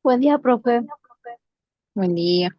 Buen día, profe. Buen día.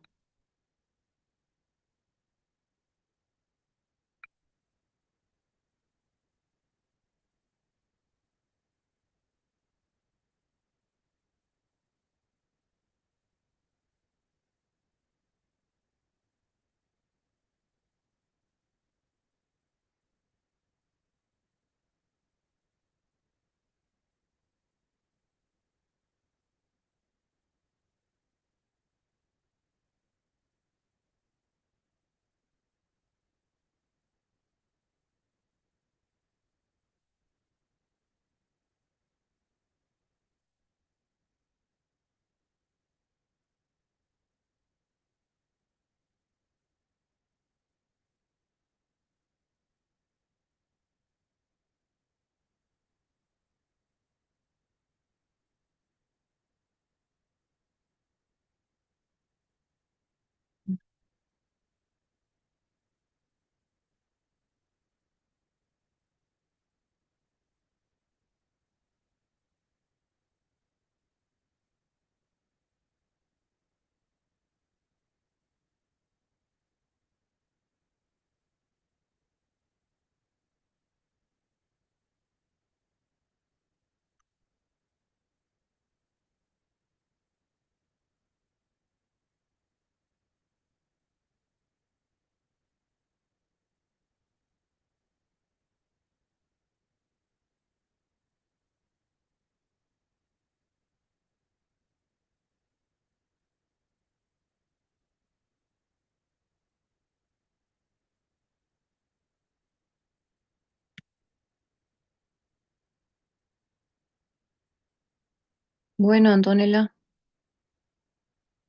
Bueno, Antonella,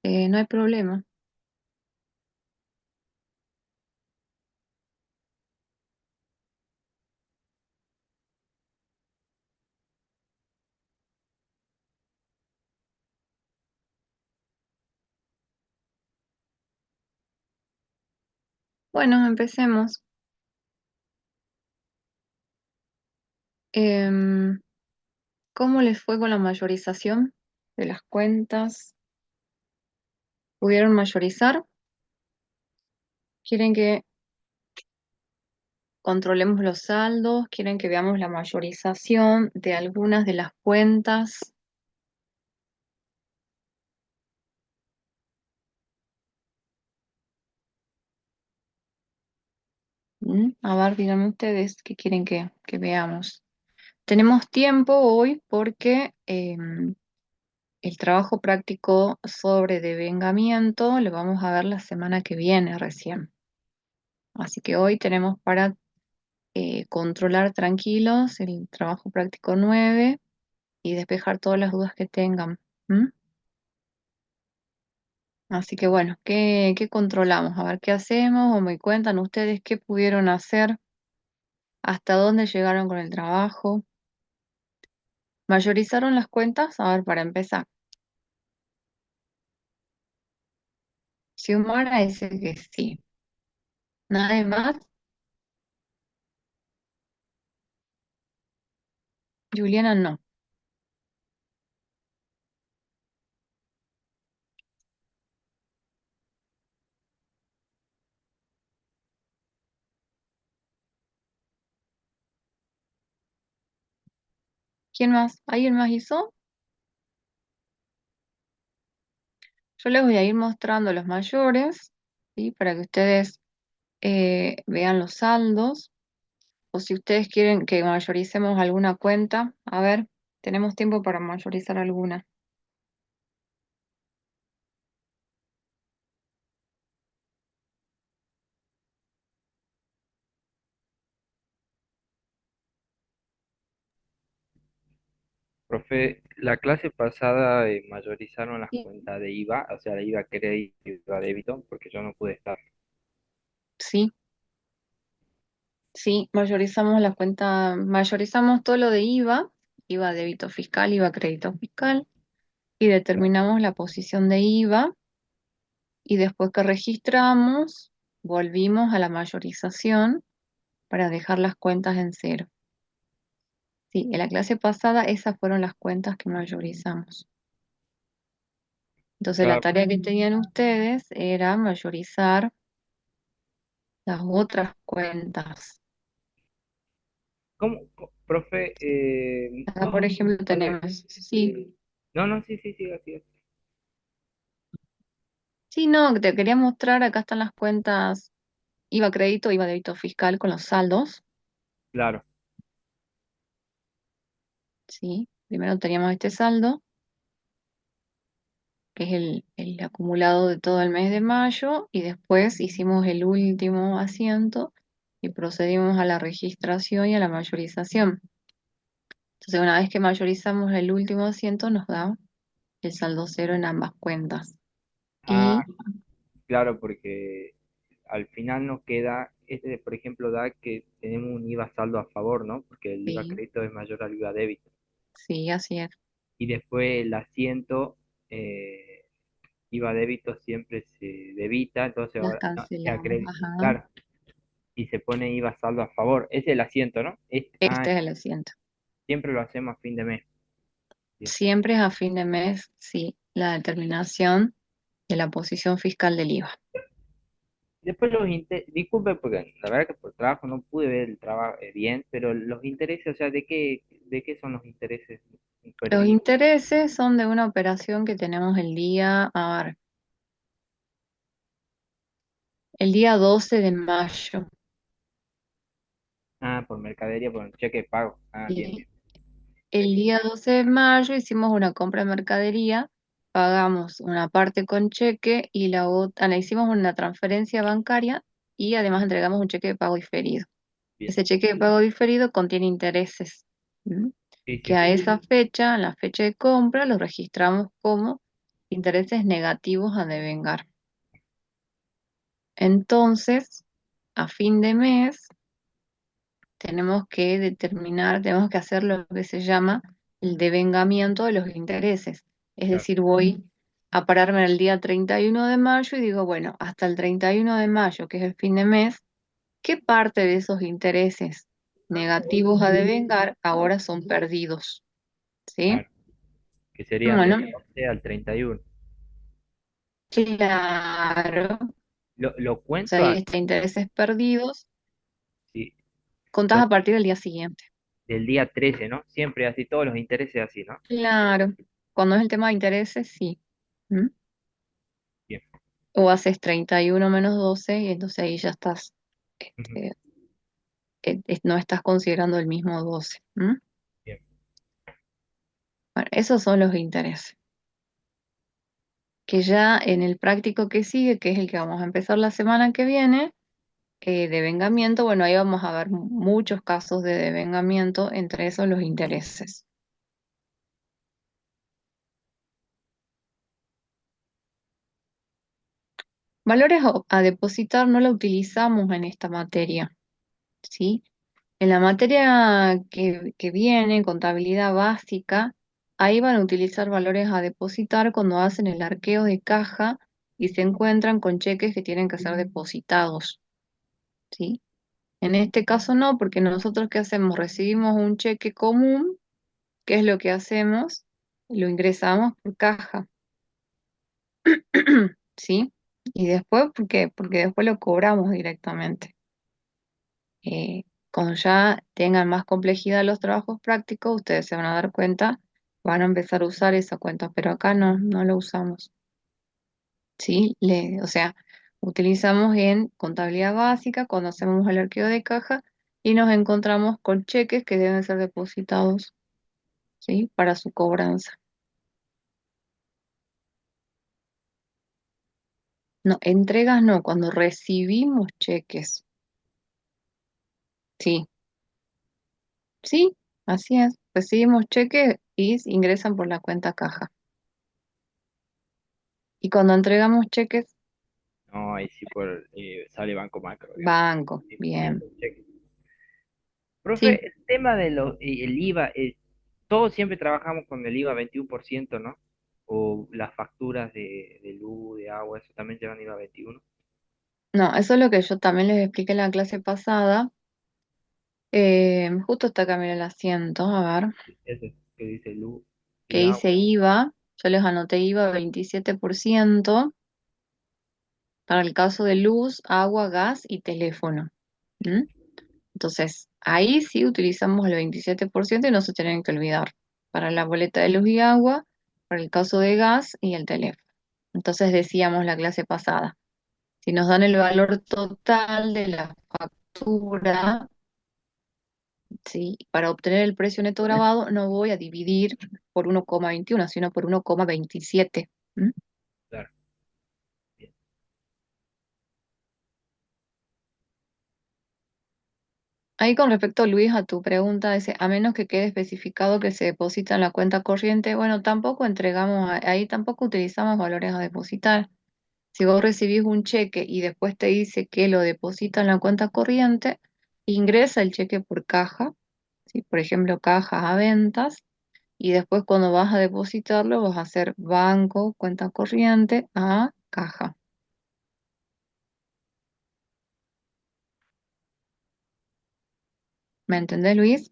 no hay problema. Bueno, empecemos. Em, ¿Cómo les fue con la mayorización de las cuentas? ¿Pudieron mayorizar? ¿Quieren que controlemos los saldos? ¿Quieren que veamos la mayorización de algunas de las cuentas? A ver, díganme ustedes qué quieren que veamos. Tenemos tiempo hoy porque el trabajo práctico sobre devengamiento lo vamos a ver la semana que viene recién. Así que hoy tenemos para controlar tranquilos el trabajo práctico 9 y despejar todas las dudas que tengan. ¿M? Así que bueno, ¿qué controlamos? A ver qué hacemos o me cuentan ustedes qué pudieron hacer, hasta dónde llegaron con el trabajo. ¿Mayorizaron las cuentas? A ver, para empezar. Xiomara dice que sí. ¿Nadie más? Juliana no. ¿Quién más? ¿Alguien más hizo? Yo les voy a ir mostrando los mayores, ¿sí? Para que ustedes vean los saldos. O si ustedes quieren que mayoricemos alguna cuenta, a ver, tenemos tiempo para mayorizar alguna. Profe, la clase pasada mayorizaron las Sí, cuentas de IVA, o sea, de IVA crédito y IVA débito, porque yo no pude estar. sí, sí, mayorizamos la cuenta, mayorizamos todo lo de IVA, IVA débito fiscal, IVA crédito fiscal, y determinamos la posición de IVA, y después que registramos, volvimos a la mayorización para dejar las cuentas en cero. Sí, en la clase pasada esas fueron las cuentas que mayorizamos. Entonces la Claro. tarea que tenían ustedes era mayorizar las otras cuentas. Profe, Acá, por ejemplo, ¿dónde? tenemos, sí, No, no, sí, sí, sí, así es. sí, no, te quería mostrar, acá están las cuentas IVA crédito, IVA débito fiscal con los saldos, Claro. ¿sí? Primero teníamos este saldo, que es el acumulado de todo el mes de mayo, y después hicimos el último asiento y procedimos a la registración y a la mayorización. Entonces, una vez que mayorizamos el último asiento, nos da el saldo cero en ambas cuentas. Ah, Y claro, porque al final nos queda, este por ejemplo da que tenemos un IVA saldo a favor, ¿no? Porque el IVA sí, crédito es mayor al IVA débito. sí, así es, Y después el asiento, IVA débito siempre se debita, entonces las ahora, no, cancelamos. Ajá. claro, y se pone IVA saldo a favor. Es el asiento, ¿no? Este es el asiento. Siempre lo hacemos a fin de mes. Bien. Siempre es a fin de mes, sí, la determinación de la posición fiscal del IVA. Después los intereses, disculpe porque la verdad que por trabajo no pude ver el trabajo bien, pero los intereses, o sea, de qué son los intereses Los perdidos? intereses son de una operación que tenemos a ver, el día 12 de mayo. Ah, por mercadería, por cheque de pago. Ah, bien, ¿Sí? bien. El día 12 de mayo hicimos una compra de mercadería, pagamos una parte con cheque y la otra, le hicimos una transferencia bancaria y además entregamos un cheque de pago diferido. Bien. Ese cheque de pago diferido contiene intereses, ¿m? Sí, Que sí, a sí. esa fecha, en la fecha de compra, los registramos como intereses negativos a devengar. Entonces, a fin de mes, tenemos que hacer lo que se llama el devengamiento de los intereses. Es Claro, decir, voy a pararme el día 31 de mayo y digo, bueno, hasta el 31 de mayo, que es el fin de mes, ¿qué parte de esos intereses negativos a devengar ahora son perdidos? ¿Sí? claro. Que serían del Bueno, 12 al 31. claro. Lo O sea, cuento ahí está intereses perdidos, sí, contás lo- a partir del día siguiente. del día 13, ¿no? Siempre así, todos los intereses así, ¿no? Claro. Cuando es el tema de intereses, sí. ¿Mm? Bien. O haces 31 menos 12 y entonces ahí ya estás, Ujú. este, no estás considerando el mismo 12. ¿Mm? Bien. Bueno, esos son los intereses. Que ya en el práctico que sigue, que es el que vamos a empezar la semana que viene, devengamiento, bueno, ahí vamos a ver muchos casos de devengamiento, entre esos los intereses. Valores a depositar no la utilizamos en esta materia, ¿sí? En la materia que viene, contabilidad básica, ahí van a utilizar valores a depositar cuando hacen el arqueo de caja y se encuentran con cheques que tienen que ser depositados, ¿sí? En este caso no, porque nosotros ¿qué hacemos? Recibimos un cheque común, ¿qué es lo que hacemos? Lo ingresamos por caja, ¿sí? Y después, ¿por qué? Porque después lo cobramos directamente. Cuando ya tengan más complejidad los trabajos prácticos, ustedes se van a dar cuenta, van a empezar a usar esa cuenta, pero acá no, no lo usamos, ¿sí? O sea, utilizamos en contabilidad básica cuando hacemos el arqueo de caja y nos encontramos con cheques que deben ser depositados, ¿sí? Para su cobranza. No, entregas no, cuando recibimos cheques, sí, sí, así es. Recibimos cheques y ingresan por la cuenta caja. Y cuando entregamos cheques, No, ahí sí por, sale Banco Macro, digamos. banco, bien. Listo, cheque. Profe, Sí, el tema de el IVA, todos siempre trabajamos con el IVA 21%, ¿no? O las facturas de luz, de agua, eso también llevan IVA 21. no, eso es lo que yo también les expliqué en la clase pasada. Justo está acá, mira el asiento, a ver, Ese que dice luz que y dice agua. IVA. yo les anoté IVA 27% para el caso de luz, agua, gas y teléfono. ¿Mm? Entonces, ahí sí utilizamos el 27% y no se tienen que olvidar. Para la boleta de luz y agua, para el caso de gas y el teléfono. Entonces decíamos la clase pasada, si nos dan el valor total de la factura, ¿sí? Para obtener el precio neto grabado no voy a dividir por 1,21, sino por 1,27. ¿Mm? Claro, bien. Ahí con respecto, Luis, a tu pregunta, dice, a menos que quede especificado que se deposita en la cuenta corriente, bueno, tampoco entregamos, ahí tampoco utilizamos valores a depositar. Si vos recibís un cheque y después te dice que lo deposita en la cuenta corriente, ingresa el cheque por caja, ¿sí? Por ejemplo, cajas a ventas, y después cuando vas a depositarlo vas a hacer banco, cuenta corriente a caja. ¿Me entendés, Luis?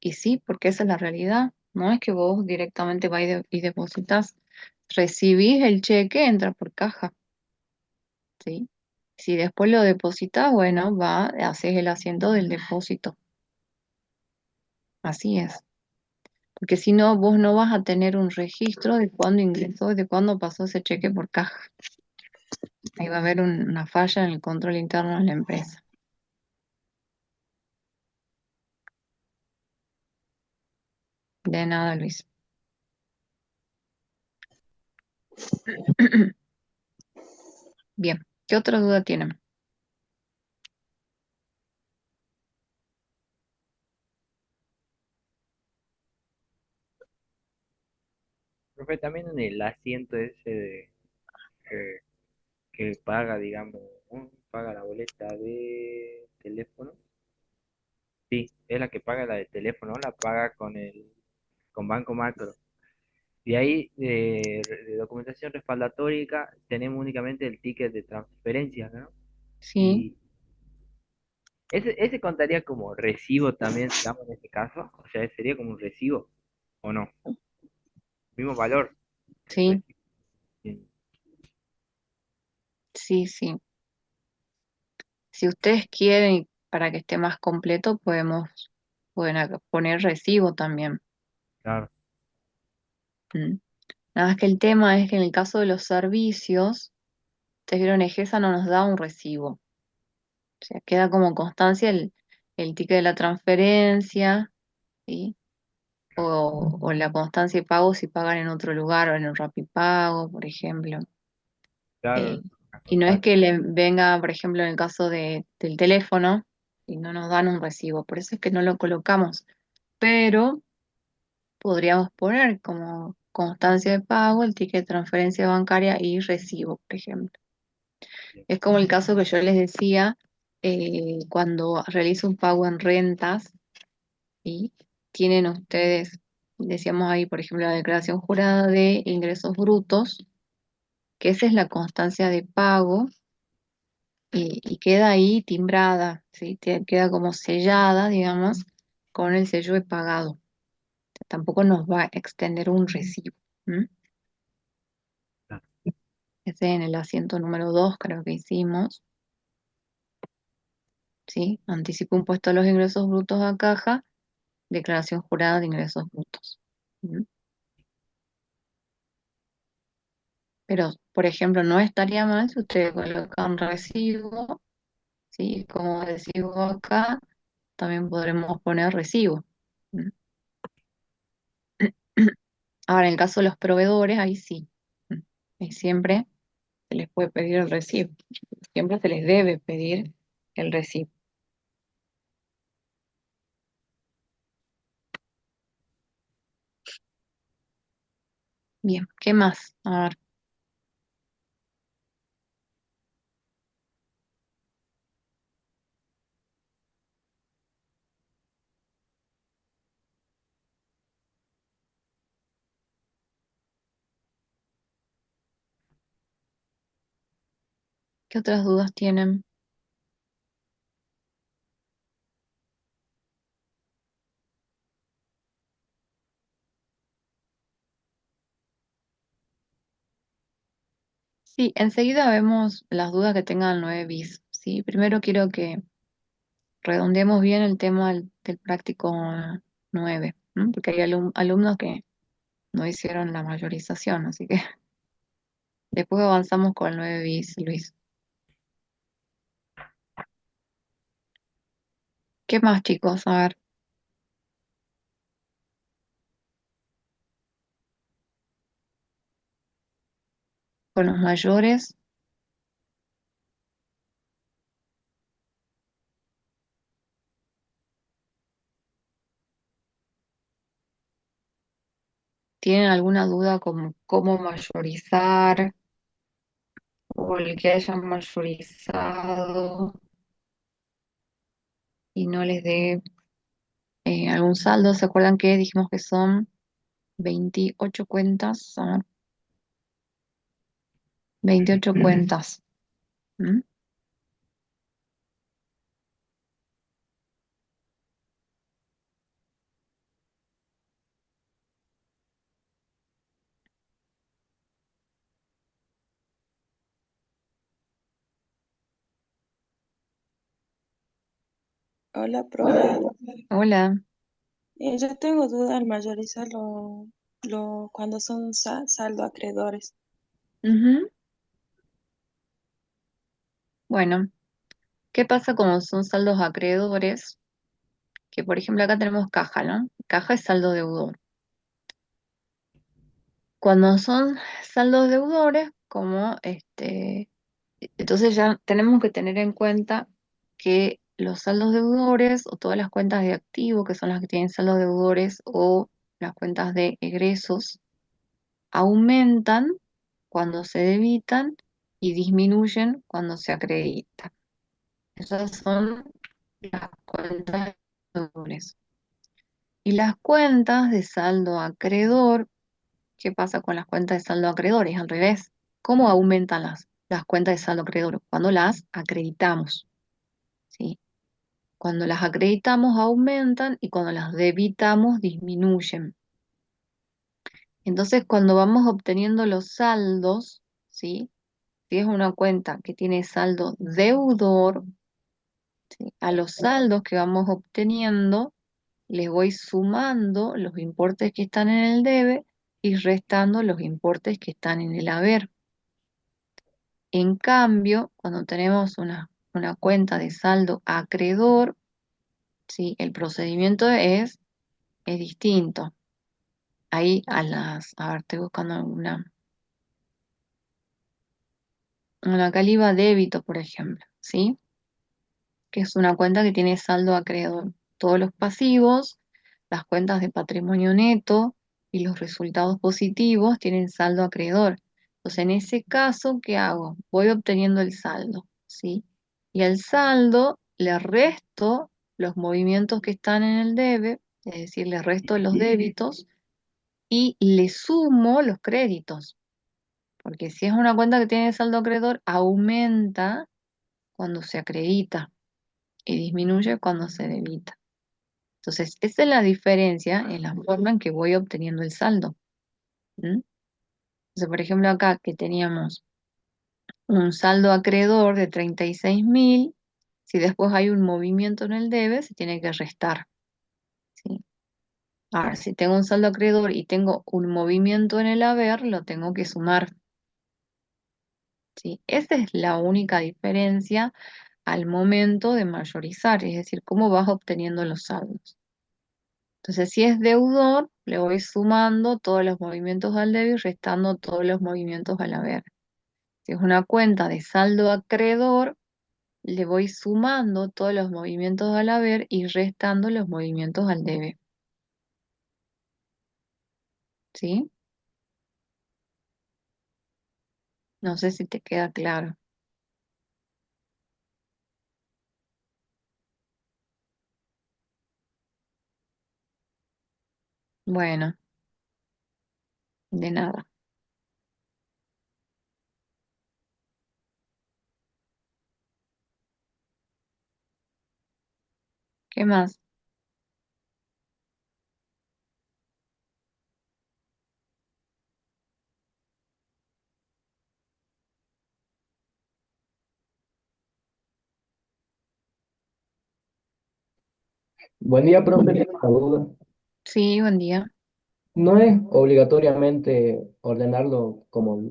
Y sí, porque esa es la realidad. No es que vos directamente vas y depositas. Recibís el cheque, entra por caja, ¿sí? Si después lo depositas, bueno, haces el asiento del depósito. Así es. Porque si no, vos no vas a tener un registro de cuándo ingresó y de cuándo pasó ese cheque por caja. Ahí va a haber una falla en el control interno de la empresa. De nada, Luis. Bien, ¿qué otra duda tienen? Profe, también en el asiento ese eh, que paga, digamos, ¿no? Paga la boleta de teléfono. Sí, es la que paga la de teléfono, la paga con Banco Macro. Y ahí de documentación respaldatoria tenemos únicamente el ticket de transferencia, ¿no? Sí, Y ese contaría como recibo también, digamos, en este caso. O sea, sería como un recibo, ¿o no? Mismo valor, el sí, recibo. Bien, sí, sí. Si ustedes quieren, y para que esté más completo, pueden poner recibo también. claro, ¿Mm? Nada más que el tema es que en el caso de los servicios, ustedes vieron, EGESA no nos da un recibo. O sea, queda como constancia el ticket de la transferencia, ¿sí? O la constancia de pago si pagan en otro lugar o en el Rapipago, por ejemplo. Eh, claro, a y no es constancia. que le venga, por ejemplo, en el caso del teléfono, y no nos dan un recibo. Por eso es que no lo colocamos. Pero podríamos poner como constancia de pago el ticket de transferencia bancaria y recibo, por ejemplo. Bien, Es como el caso que yo les decía, cuando realizo un pago en rentas y tienen ustedes, decíamos ahí, por ejemplo, la declaración jurada de ingresos brutos, que esa es la constancia de pago y queda ahí timbrada, ¿sí? Queda como sellada, digamos, con el sello de pagado. Tampoco nos va a extender un recibo. ¿M? claro, Ese en el asiento número 2 creo que hicimos, ¿sí? Anticipo impuesto a los ingresos brutos a caja, declaración jurada de ingresos brutos. ¿M? Pero, por ejemplo, no estaría mal si ustedes colocan recibo, ¿sí? Como recibo acá, también podremos poner recibo. ¿M? Ahora, en el caso de los proveedores, ahí sí. ¿M? Ahí siempre se les puede pedir el recibo. Siempre se les debe pedir el recibo. Bien, ¿qué más? A ver. ¿Qué otras dudas tienen? Sí, enseguida vemos las dudas que tengan el 9 bis. Sí, primero quiero que redondeemos bien el tema del práctico 9, ¿m? Porque hay alumnos que no hicieron la mayorización, así que después avanzamos con el 9 bis, Luis. ¿Qué más, chicos? A ver, con los mayores, ¿tienen alguna duda como cómo mayorizar o el que hayan mayorizado y no les dé algún saldo? ¿Se acuerdan que dijimos que son 28 cuentas? A ver, 28 cuentas. ¿M? Hola, profe. Hola. Yo tengo duda al mayorizar cuando son saldo acreedores. Ujú. Bueno, ¿qué pasa cuando son saldos acreedores? Que por ejemplo acá tenemos caja, ¿no? Caja es saldo deudor. Cuando son saldos deudores, como entonces ya tenemos que tener en cuenta que los saldos deudores o todas las cuentas de activo, que son las que tienen saldos deudores, o las cuentas de egresos, aumentan cuando se debitan y disminuyen cuando se acreditan. Esas son las cuentas de deudores. Y las cuentas de saldo acreedor, ¿qué pasa con las cuentas de saldo acreedor? Es al revés. ¿Cómo aumentan las cuentas de saldo acreedor? Cuando las acreditamos, ¿sí? Cuando las acreditamos aumentan y cuando las debitamos disminuyen. Entonces, cuando vamos obteniendo los saldos, ¿sí? Si es una cuenta que tiene saldo deudor, ¿sí? A los saldos que vamos obteniendo, les voy sumando los importes que están en el debe y restando los importes que están en el haber. En cambio, cuando tenemos una cuenta de saldo acreedor, ¿sí? El procedimiento es distinto. Ahí a ver, estoy buscando una caliba débito, por ejemplo, ¿sí? Que es una cuenta que tiene saldo acreedor. Todos los pasivos, las cuentas de patrimonio neto y los resultados positivos tienen saldo acreedor. Entonces, en ese caso, ¿qué hago? Voy obteniendo el saldo, ¿sí? Y al saldo le resto los movimientos que están en el debe, es decir, le resto los débitos y le sumo los créditos. Porque si es una cuenta que tiene saldo acreedor, aumenta cuando se acredita y disminuye cuando se debita. Entonces, esa es la diferencia en la forma en que voy obteniendo el saldo. ¿M? Entonces, por ejemplo, acá que teníamos un saldo acreedor de 36.000, si después hay un movimiento en el debe, se tiene que restar, ¿sí? Ahora, si tengo un saldo acreedor y tengo un movimiento en el haber, lo tengo que sumar, ¿sí? Esa es la única diferencia al momento de mayorizar, es decir, cómo vas obteniendo los saldos. Entonces, si es deudor, le voy sumando todos los movimientos al debe y restando todos los movimientos al haber. Si es una cuenta de saldo acreedor, le voy sumando todos los movimientos al haber y restando los movimientos al debe. ¿Sí? No sé si te queda claro. Bueno, de nada. ¿Qué más? Buen día, profe. Tengo una duda. Sí, buen día. No es obligatoriamente ordenarlo como,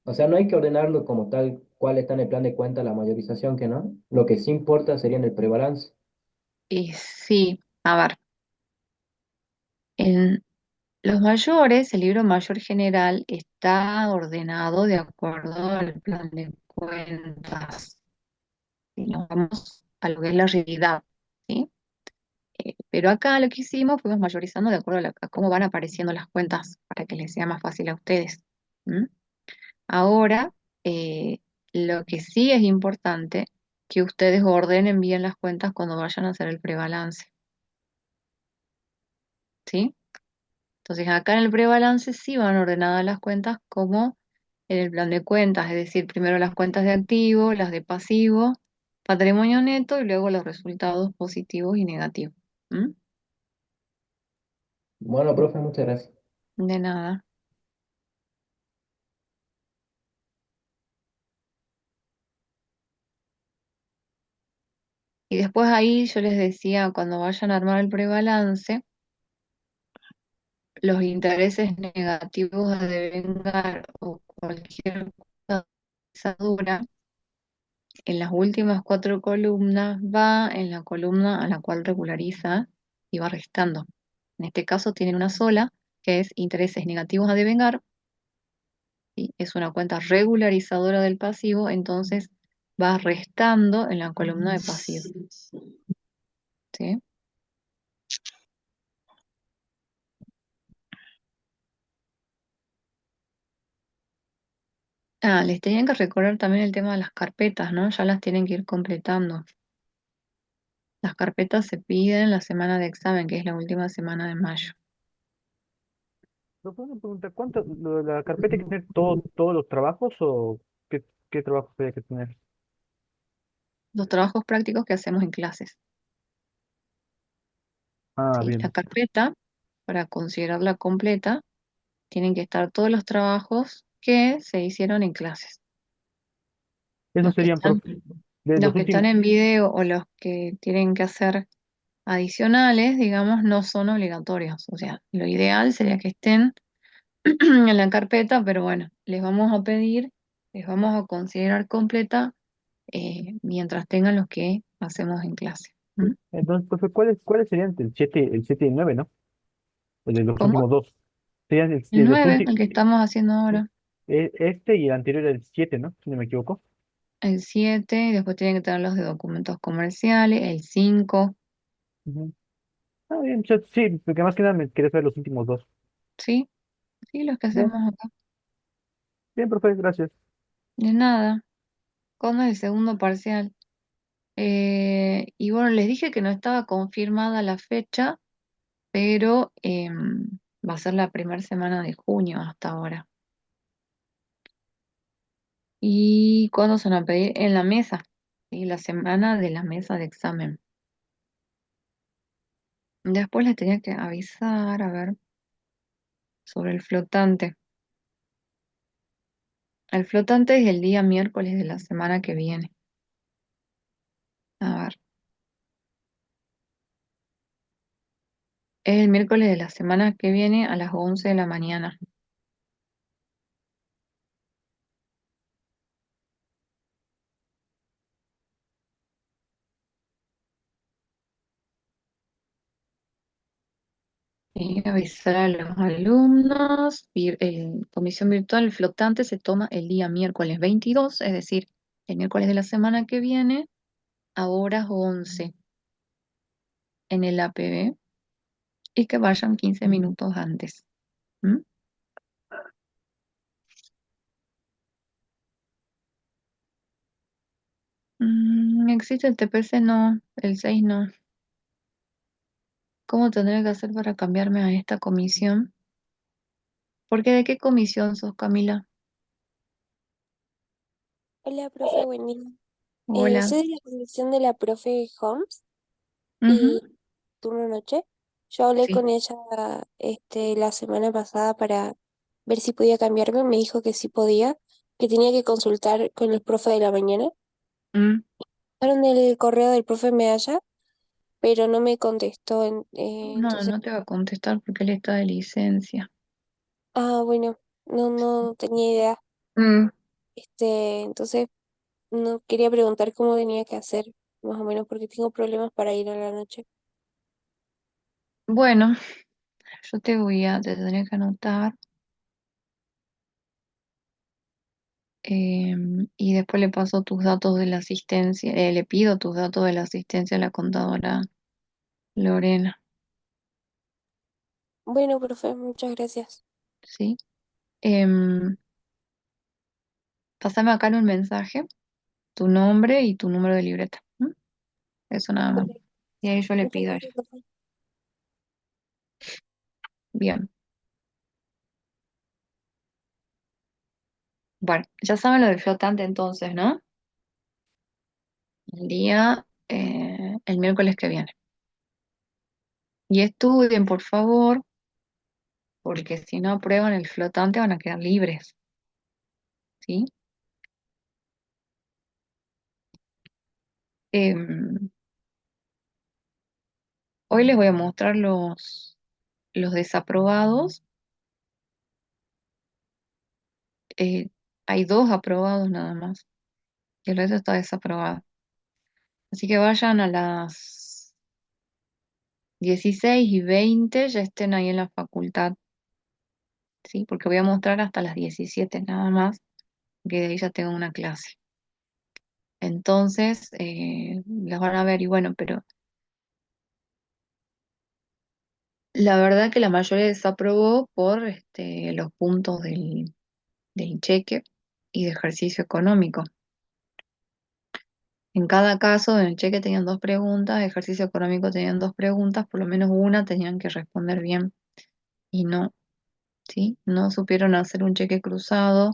o sea, no hay que ordenarlo como tal cual está en el plan de cuenta la mayorización que no. Lo que sí importa sería en el prebalance. Y sí, a ver, en los mayores, el libro mayor general está ordenado de acuerdo al plan de cuentas. Si nos vamos a lo que es la realidad, ¿sí? Pero acá lo que hicimos fuimos mayorizando de acuerdo a cómo van apareciendo las cuentas para que les sea más fácil a ustedes. ¿M? Ahora, eh, lo que sí es importante que ustedes ordenen bien las cuentas cuando vayan a hacer el prebalance, ¿sí? Entonces, acá en el prebalance sí van ordenadas las cuentas como en el plan de cuentas, es decir, primero las cuentas de activo, las de pasivo, patrimonio neto y luego los resultados positivos y negativos. ¿M? Bueno, profe, muchas gracias. De nada. Y después ahí yo les decía, cuando vayan a armar el prebalance, los intereses negativos a devengar o cualquier cosa dura, en las últimas cuatro columnas va en la columna a la cual regulariza y va restando. En este caso tienen una sola, que es intereses negativos a devengar, y es una cuenta regularizadora del pasivo, entonces va restando en la columna de pasivo, ¿sí? Ah, les tenían que recordar también el tema de las carpetas, ¿no? Ya las tienen que ir completando. Las carpetas se piden la semana de examen, que es la última semana de mayo. Profe, una pregunta, la carpeta hay que tener todos los trabajos o qué trabajos hay que tener? Los trabajos prácticos que hacemos en clases, Ah, ¿sí? La bien. carpeta, para considerarla completa, tienen que estar todos los trabajos que se hicieron en clases. Esos Los que serían, están, profe, de los los que están últimos. en video o los que tienen que hacer adicionales, digamos, no son obligatorios. O sea, lo ideal sería que estén en la carpeta, pero bueno, les vamos a pedir, les vamos a considerar completa mientras tengan los que hacemos en clase. ¿Mm? Entonces, profe, ¿cuáles serían el siete y el 9, ¿no? El de los ¿Cómo? últimos dos. Serían El de los 9 últimos, el que estamos haciendo ahora. este y el anterior el 7, ¿no? Si no me equivoco. El 7 y después tienen que tener los de documentos comerciales, el 5, Ujú. Ah, bien, sí, porque más que nada me quería saber los últimos dos. ¿sí? Sí, los que hacemos Bien, acá. bien, profe, gracias. De nada, con el segundo parcial. Y bueno, les dije que no estaba confirmada la fecha, pero va a ser la primera semana de junio hasta ahora. ¿Y cuándo se van a pedir? En la mesa, ¿sí? La semana de la mesa de examen. Después les tenía que avisar, a ver, sobre el flotante. El flotante es el día miércoles de la semana que viene. A ver, es el miércoles de la semana que viene a las 11 de la mañana. Y avisar a los alumnos. Comisión virtual, el flotante se toma el día miércoles 22, es decir, el miércoles de la semana que viene a horas 11 en el APB y que vayan 15 minutos antes. ¿Mm? ¿Existe el TPC? No, el 6 no. ¿Cómo tendré que hacer para cambiarme a esta comisión? ¿Por qué de qué comisión sos, Camila? Hola, profe, buen día. Hola. Soy de la comisión de la profe Holmes. Ujú, turno noche. Yo hablé sí. con ella la semana pasada para ver si podía cambiarme. Me dijo que sí podía, que tenía que consultar con el profe de la mañana. Mm, Mandaron el correo del profe Medalla, pero no me contestó. no, Entonces, no te va a contestar porque él está de licencia. bueno, no tenía idea. Mm, Entonces, no quería preguntar cómo tenía que hacer, más o menos, porque tengo problemas para ir a la noche. bueno, te tendré que anotar. Y después le paso tus datos de la asistencia, le pido tus datos de la asistencia a la contadora Lorena, Bueno, profe, muchas gracias. ¿sí? Em, Pásame acá en un mensaje tu nombre y tu número de libreta. ¿M? Eso nada más. Dale, Y ahí yo le muchas pido a ella. gracias, profe. Bien. Bueno, ya saben lo del flotante entonces, ¿no? El miércoles que viene. Y estudien, por favor, porque si no aprueban el flotante van a quedar libres, ¿sí? Em, Hoy les voy a mostrar los desaprobados. Eh, Hay dos aprobados nada más. Y el resto está desaprobado. Así que vayan a las 16:20, ya estén ahí en la facultad, ¿sí? Porque voy a mostrar hasta las 17 nada más, que de ahí ya tengo una clase. Entonces, las van a ver y bueno, pero la verdad que la mayoría desaprobó por los puntos del cheque y de ejercicio económico. En cada caso, en el cheque tenían dos preguntas, ejercicio económico tenían dos preguntas, por lo menos una tenían que responder bien y no, ¿sí? No supieron hacer un cheque cruzado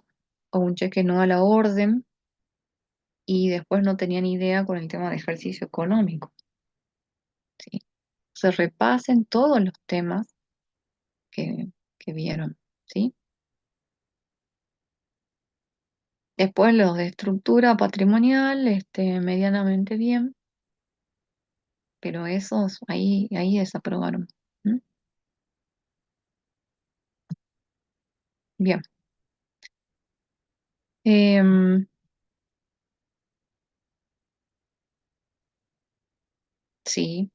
o un cheque no a la orden y después no tenían idea con el tema de ejercicio económico, ¿sí? Se repasen todos los temas que, que vieron, ¿sí? Después los de estructura patrimonial, medianamente bien, pero esos ahí desaprobaron. ¿M? Bien. Em, sí,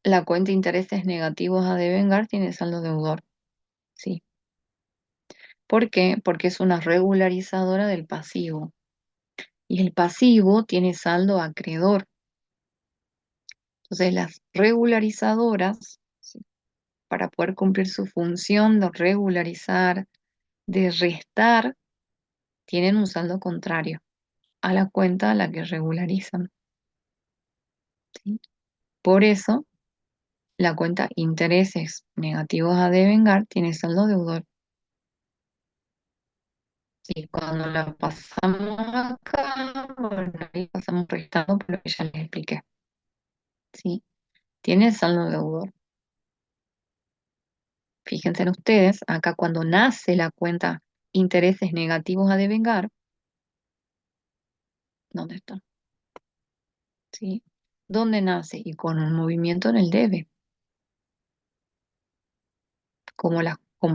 la cuenta de intereses negativos a devengar tiene saldo deudor, sí. ¿Por qué? Porque es una regularizadora del pasivo. Y el pasivo tiene saldo acreedor. Entonces, las regularizadoras, ¿sí? Para poder cumplir su función de regularizar, de restar, tienen un saldo contrario a la cuenta a la que regularizan, ¿sí? Por eso, la cuenta intereses negativos a devengar tiene saldo deudor. Y cuando la pasamos acá, bueno, ahí pasamos restando por lo que ya les expliqué, ¿sí? Tiene saldo deudor. Fíjense en ustedes, acá cuando nace la cuenta intereses negativos a devengar, ¿dónde está? ¿Sí? ¿Dónde nace? Y con un movimiento en el debe, como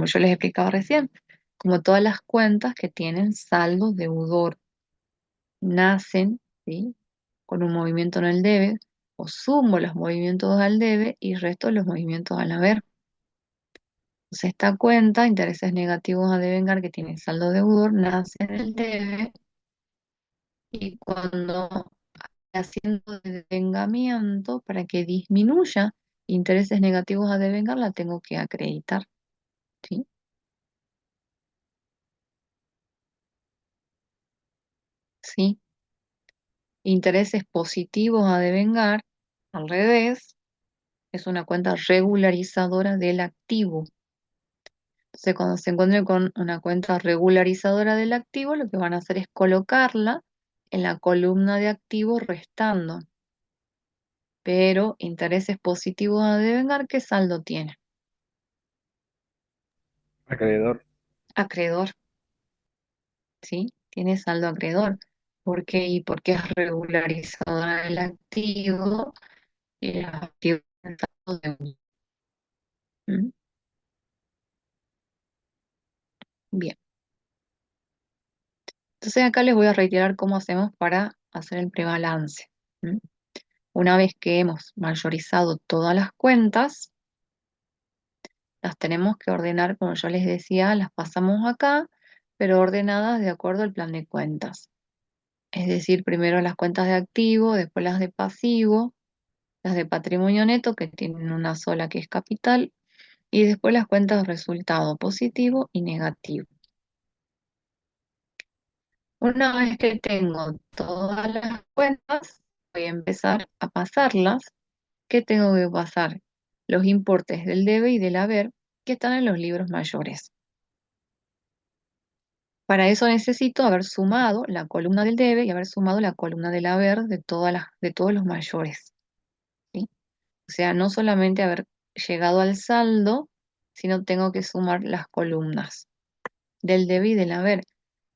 yo les explicaba recién, como todas las cuentas que tienen saldo deudor, nacen, ¿sí? Con un movimiento en el debe, o sumo los movimientos al debe y resto los movimientos al haber. Entonces, esta cuenta, intereses negativos a devengar, que tiene saldo deudor, nace en el debe y cuando haciendo devengamiento para que disminuya intereses negativos a devengar, la tengo que acreditar, ¿sí? ¿Sí? Intereses positivos a devengar, al revés, es una cuenta regularizadora del activo. Entonces, cuando se encuentren con una cuenta regularizadora del activo, lo que van a hacer es colocarla en la columna de activos restando. pero intereses positivos a devengar, ¿qué saldo tiene? Acreedor. Acreedor, ¿sí? Tiene saldo acreedor. ¿Por qué? Y porque es regularizadora del activo y el activo es saldo de... ¿Mm? Bien. Entonces acá les voy a reiterar cómo hacemos para hacer el prebalance. ¿Mm? Una vez que hemos mayorizado todas las cuentas, las tenemos que ordenar, como yo les decía, las pasamos acá, pero ordenadas de acuerdo al plan de cuentas. Es decir, primero las cuentas de activo, después las de pasivo, las de patrimonio neto, que tienen una sola que es capital, y después las cuentas de resultado positivo y negativo. Una vez que tengo todas las cuentas, voy a empezar a pasarlas. ¿Qué tengo que pasar? Los importes del debe y del haber que están en los libros mayores. Para eso necesito haber sumado la columna del debe y haber sumado la columna del haber de todos los mayores, ¿sí? O sea, no solamente haber llegado al saldo, sino tengo que sumar las columnas del debe y del haber,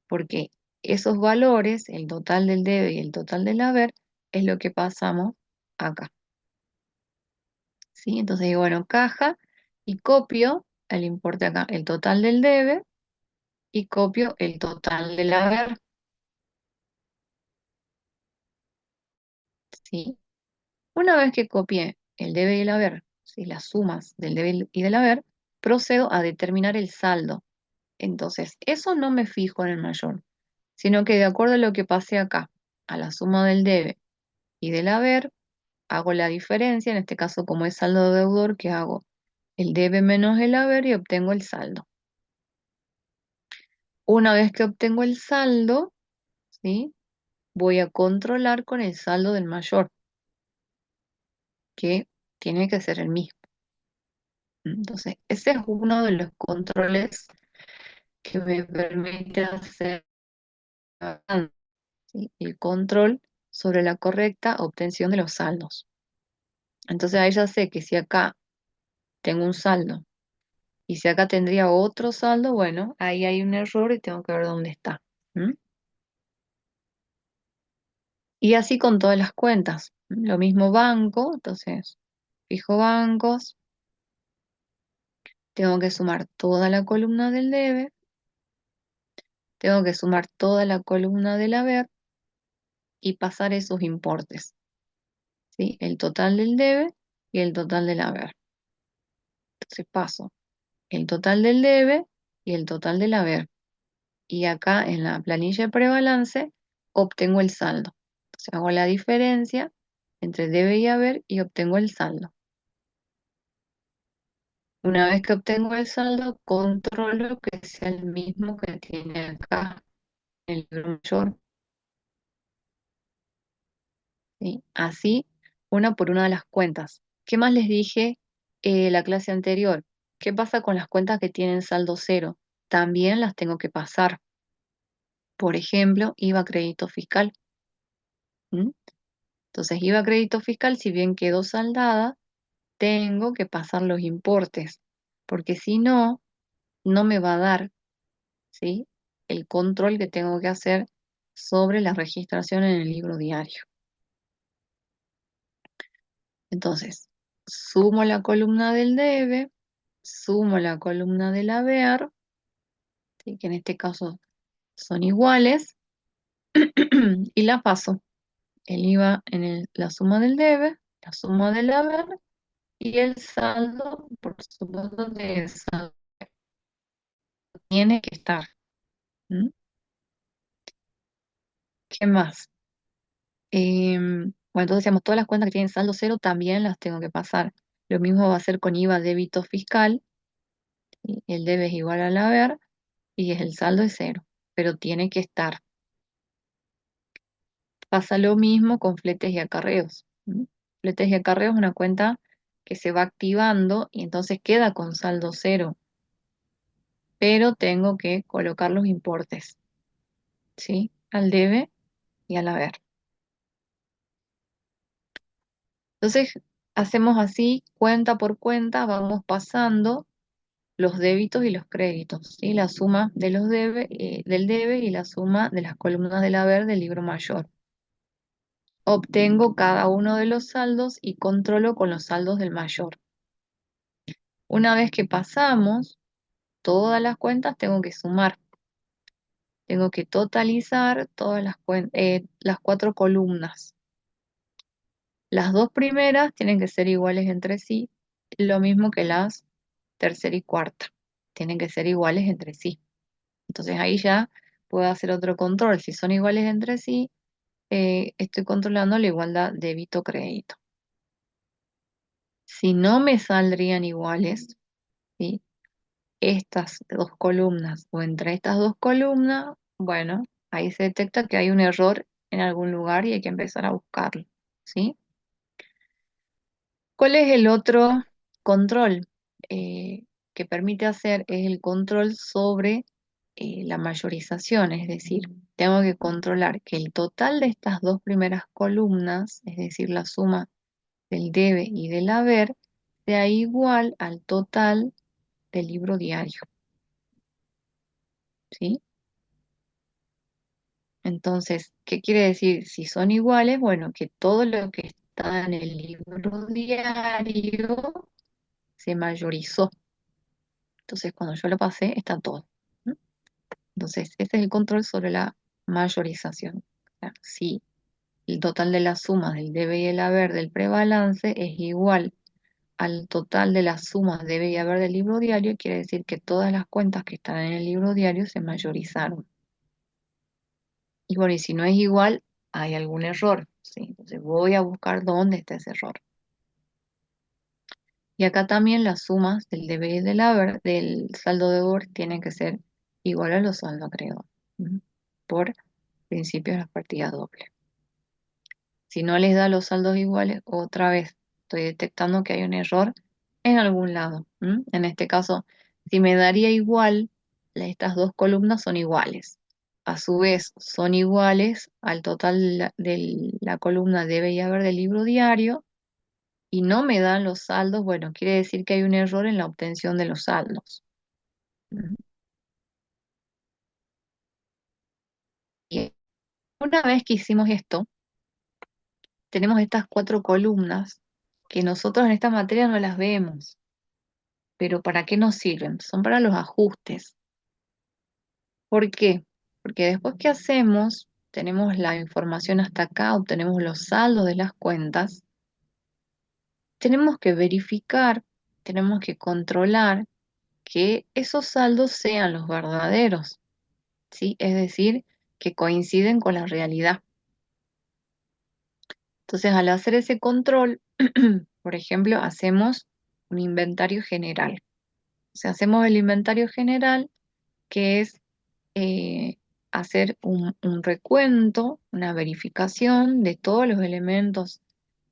porque esos valores, el total del debe y el total del haber, es lo que pasamos acá, ¿sí? Entonces digo, bueno, caja y copio el importe acá, el total del debe y copio el total del haber, ¿sí? Una vez que copié el debe y el haber, ¿sí? Las sumas del debe y del haber, procedo a determinar el saldo. Entonces, eso no me fijo en el mayor, sino que de acuerdo a lo que pasé acá, a la suma del debe y del haber, hago la diferencia, en este caso como es saldo deudor, que hago el debe menos el haber y obtengo el saldo. Una vez que obtengo el saldo, ¿sí? Voy a controlar con el saldo del mayor, que tiene que ser el mismo. Entonces, ese es uno de los controles que me permite hacer, ¿sí? El control sobre la correcta obtención de los saldos. Entonces ahí ya sé que si acá tengo un saldo y si acá tendría otro saldo, bueno, ahí hay un error y tengo que ver dónde está. ¿Mm? Y así con todas las cuentas. Lo mismo banco, entonces fijo bancos, tengo que sumar toda la columna del debe, tengo que sumar toda la columna del haber y pasar esos importes, ¿sí? El total del debe y el total del haber. Entonces paso el total del debe y el total del haber. Y acá en la planilla de prebalance obtengo el saldo. Entonces hago la diferencia entre debe y haber y obtengo el saldo. Una vez que obtengo el saldo, controlo que sea el mismo que tiene acá el libro mayor, ¿sí? Así, una por una de las cuentas. ¿Qué más les dije la clase anterior? ¿Qué pasa con las cuentas que tienen saldo cero? También las tengo que pasar. Por ejemplo, IVA crédito fiscal. ¿Mm? Entonces, IVA crédito fiscal, si bien quedó saldada, tengo que pasar los importes, porque si no, no me va a dar, ¿sí? El control que tengo que hacer sobre la registración en el libro diario. Entonces, sumo la columna del debe, sumo la columna del haber, ¿sí? Que en este caso son iguales, y la paso. El IVA en la suma del debe, la suma del haber y el saldo, por supuesto, de saldo tiene que estar. ¿Mm? ¿Qué más? Bueno, entonces decíamos, todas las cuentas que tienen saldo cero también las tengo que pasar. Lo mismo va a ser con IVA débito fiscal, ¿sí? El debe es igual al haber y el saldo es cero, pero tiene que estar. Pasa lo mismo con fletes y acarreos. ¿Mm? Fletes y acarreos es una cuenta que se va activando y entonces queda con saldo cero, pero tengo que colocar los importes, ¿sí? Al debe y al haber. Entonces, hacemos así, cuenta por cuenta, vamos pasando los débitos y los créditos, ¿sí? La suma de del debe y la suma de las columnas del haber del libro mayor. Obtengo cada uno de los saldos y controlo con los saldos del mayor. Una vez que pasamos todas las cuentas, tengo que sumar. Tengo que totalizar todas las cuatro columnas. Las dos primeras tienen que ser iguales entre sí, lo mismo que las tercera y cuarta. Tienen que ser iguales entre sí. Entonces ahí ya puedo hacer otro control. Si son iguales entre sí, estoy controlando la igualdad débito-crédito. Si no me saldrían iguales, ¿sí? Estas dos columnas o entre estas dos columnas, bueno, ahí se detecta que hay un error en algún lugar y hay que empezar a buscarlo, ¿sí? ¿Cuál es el otro control que permite hacer? Es el control sobre la mayorización, es decir, tengo que controlar que el total de estas dos primeras columnas, es decir, la suma del debe y del haber, sea igual al total del libro diario, ¿sí? Entonces, ¿qué quiere decir? Si son iguales, bueno, que todo lo que está en el libro diario se mayorizó. Entonces, cuando yo lo pasé, está todo, ¿no? Entonces, ese es el control sobre la mayorización. O sea, si el total de las sumas del debe y el haber del prebalance es igual al total de las sumas debe y haber del libro diario, quiere decir que todas las cuentas que están en el libro diario se mayorizaron. Y bueno, y si no es igual, hay algún error, ¿sí? Entonces voy a buscar dónde está ese error. Y acá también las sumas del debe y del haber del saldo deudor tienen que ser igual a los saldos acreedores, ¿m? Por principio de las partidas dobles. Si no les da los saldos iguales, otra vez estoy detectando que hay un error en algún lado, ¿m? En este caso, si me daría igual, estas dos columnas son iguales. A su vez, son iguales al total de la columna debe y haber del libro diario y no me dan los saldos, bueno, quiere decir que hay un error en la obtención de los saldos. ¿M? Y una vez que hicimos esto, tenemos estas cuatro columnas que nosotros en esta materia no las vemos. Pero ¿para qué nos sirven? Son para los ajustes. ¿Por qué? Porque después que hacemos, tenemos la información hasta acá, obtenemos los saldos de las cuentas, tenemos que verificar, tenemos que controlar que esos saldos sean los verdaderos, ¿sí? Es decir, que coinciden con la realidad. Entonces, al hacer ese control, por ejemplo, hacemos un inventario general. O sea, hacemos el inventario general, que es eh, hacer un recuento, una verificación de todos los elementos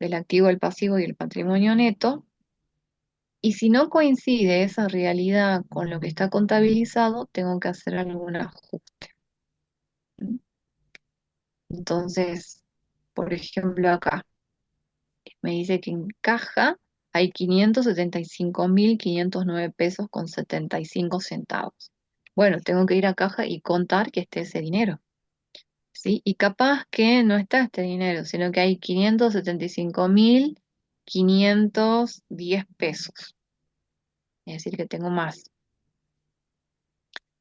del activo, el pasivo y el patrimonio neto. Y si no coincide esa realidad con lo que está contabilizado, tengo que hacer algún ajuste. ¿M? Entonces, por ejemplo, acá me dice que en caja hay 575.509 pesos con 75 centavos. Bueno, tengo que ir a caja y contar que esté ese dinero. ¿Sí? Y capaz que no está este dinero, sino que hay 575.510 pesos. Es decir, que tengo más.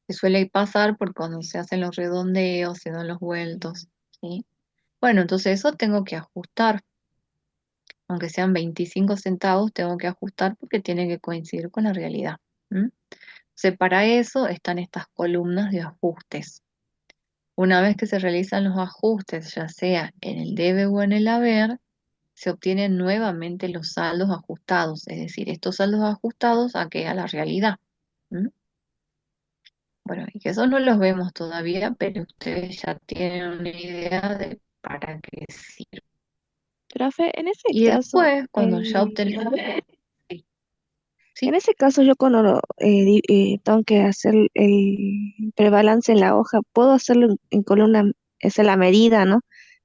Que suele pasar por cuando se hacen los redondeos, se dan los vueltos, ¿sí? Bueno, entonces eso tengo que ajustar. Aunque sean 25 centavos, tengo que ajustar porque tiene que coincidir con la realidad. ¿M? Entonces, para eso están estas columnas de ajustes. Una vez que se realizan los ajustes, ya sea en el debe o en el haber, se obtienen nuevamente los saldos ajustados, es decir, estos saldos ajustados a qué, a la realidad. ¿M? Bueno, y que esos no los vemos todavía, pero ustedes ya tienen una idea de para qué sirve. Profe, Y después, cuando ya obtenemos, sí, en sí, ese caso yo cuando tengo que hacer el prebalance en la hoja, puedo hacerlo en columna, esa es la medida, ¿no?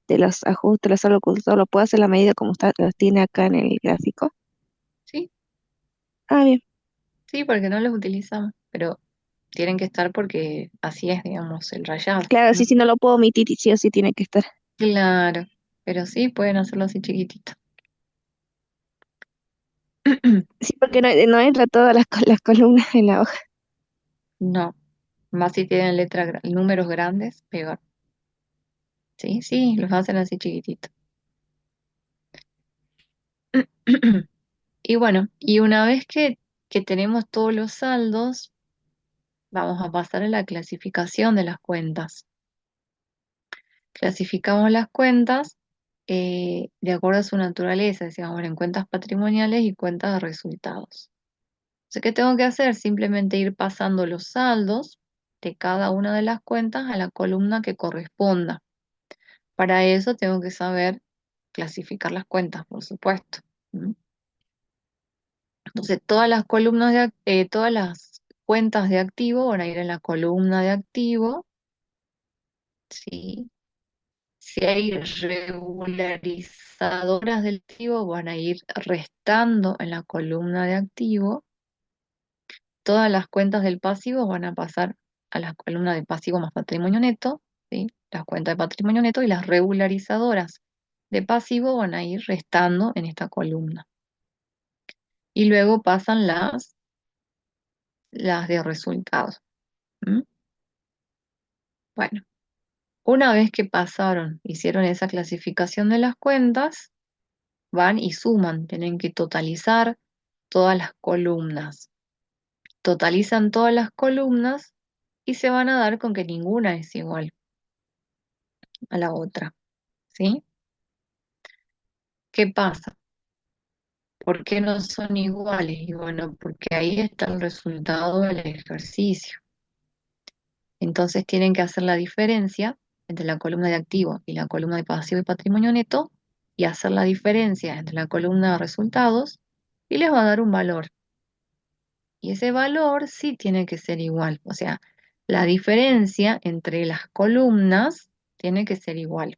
de los ajustes, los saldos ocultos, lo puedo hacer la medida como está, los tiene acá en el gráfico. Sí, Ah, bien. sí, porque no los utilizamos, pero tienen que estar porque así es, digamos, el rayado. Claro, ¿Mm? sí, sí, no lo puedo omitir y sí o sí tiene que estar. Claro, pero sí pueden hacerlo así chiquitito. Sí, porque no entra todas las columnas en la hoja. No, más si tienen números grandes, peor. Sí, sí, los hacen así chiquititos. Y bueno, y una vez que tenemos todos los saldos, vamos a pasar a la clasificación de las cuentas. Clasificamos las cuentas de acuerdo a su naturaleza, decíamos, en cuentas patrimoniales y cuentas de resultados. Entonces, ¿qué tengo que hacer? Simplemente ir pasando los saldos de cada una de las cuentas a la columna que corresponda. Para eso tengo que saber clasificar las cuentas, por supuesto. ¿Mm? Entonces, todas las cuentas de activo van a ir en la columna de activo, ¿sí? Si hay regularizadoras del activo, van a ir restando en la columna de activo. Todas las cuentas del pasivo van a pasar a la columna de pasivo más patrimonio neto, ¿sí? Las cuentas de patrimonio neto y las regularizadoras de pasivo van a ir restando en esta columna. Y luego pasan las de resultados. ¿Mm? Bueno, una vez que hicieron esa clasificación de las cuentas, van y suman, tienen que totalizar todas las columnas. Totalizan todas las columnas y se van a dar con que ninguna es igual a la otra, ¿sí? ¿Qué pasa? ¿Por qué no son iguales? Y bueno, porque ahí está el resultado del ejercicio. Entonces tienen que hacer la diferencia entre la columna de activo y la columna de pasivo y patrimonio neto y hacer la diferencia entre la columna de resultados y les va a dar un valor. Y ese valor sí tiene que ser igual. O sea, la diferencia entre las columnas tiene que ser igual.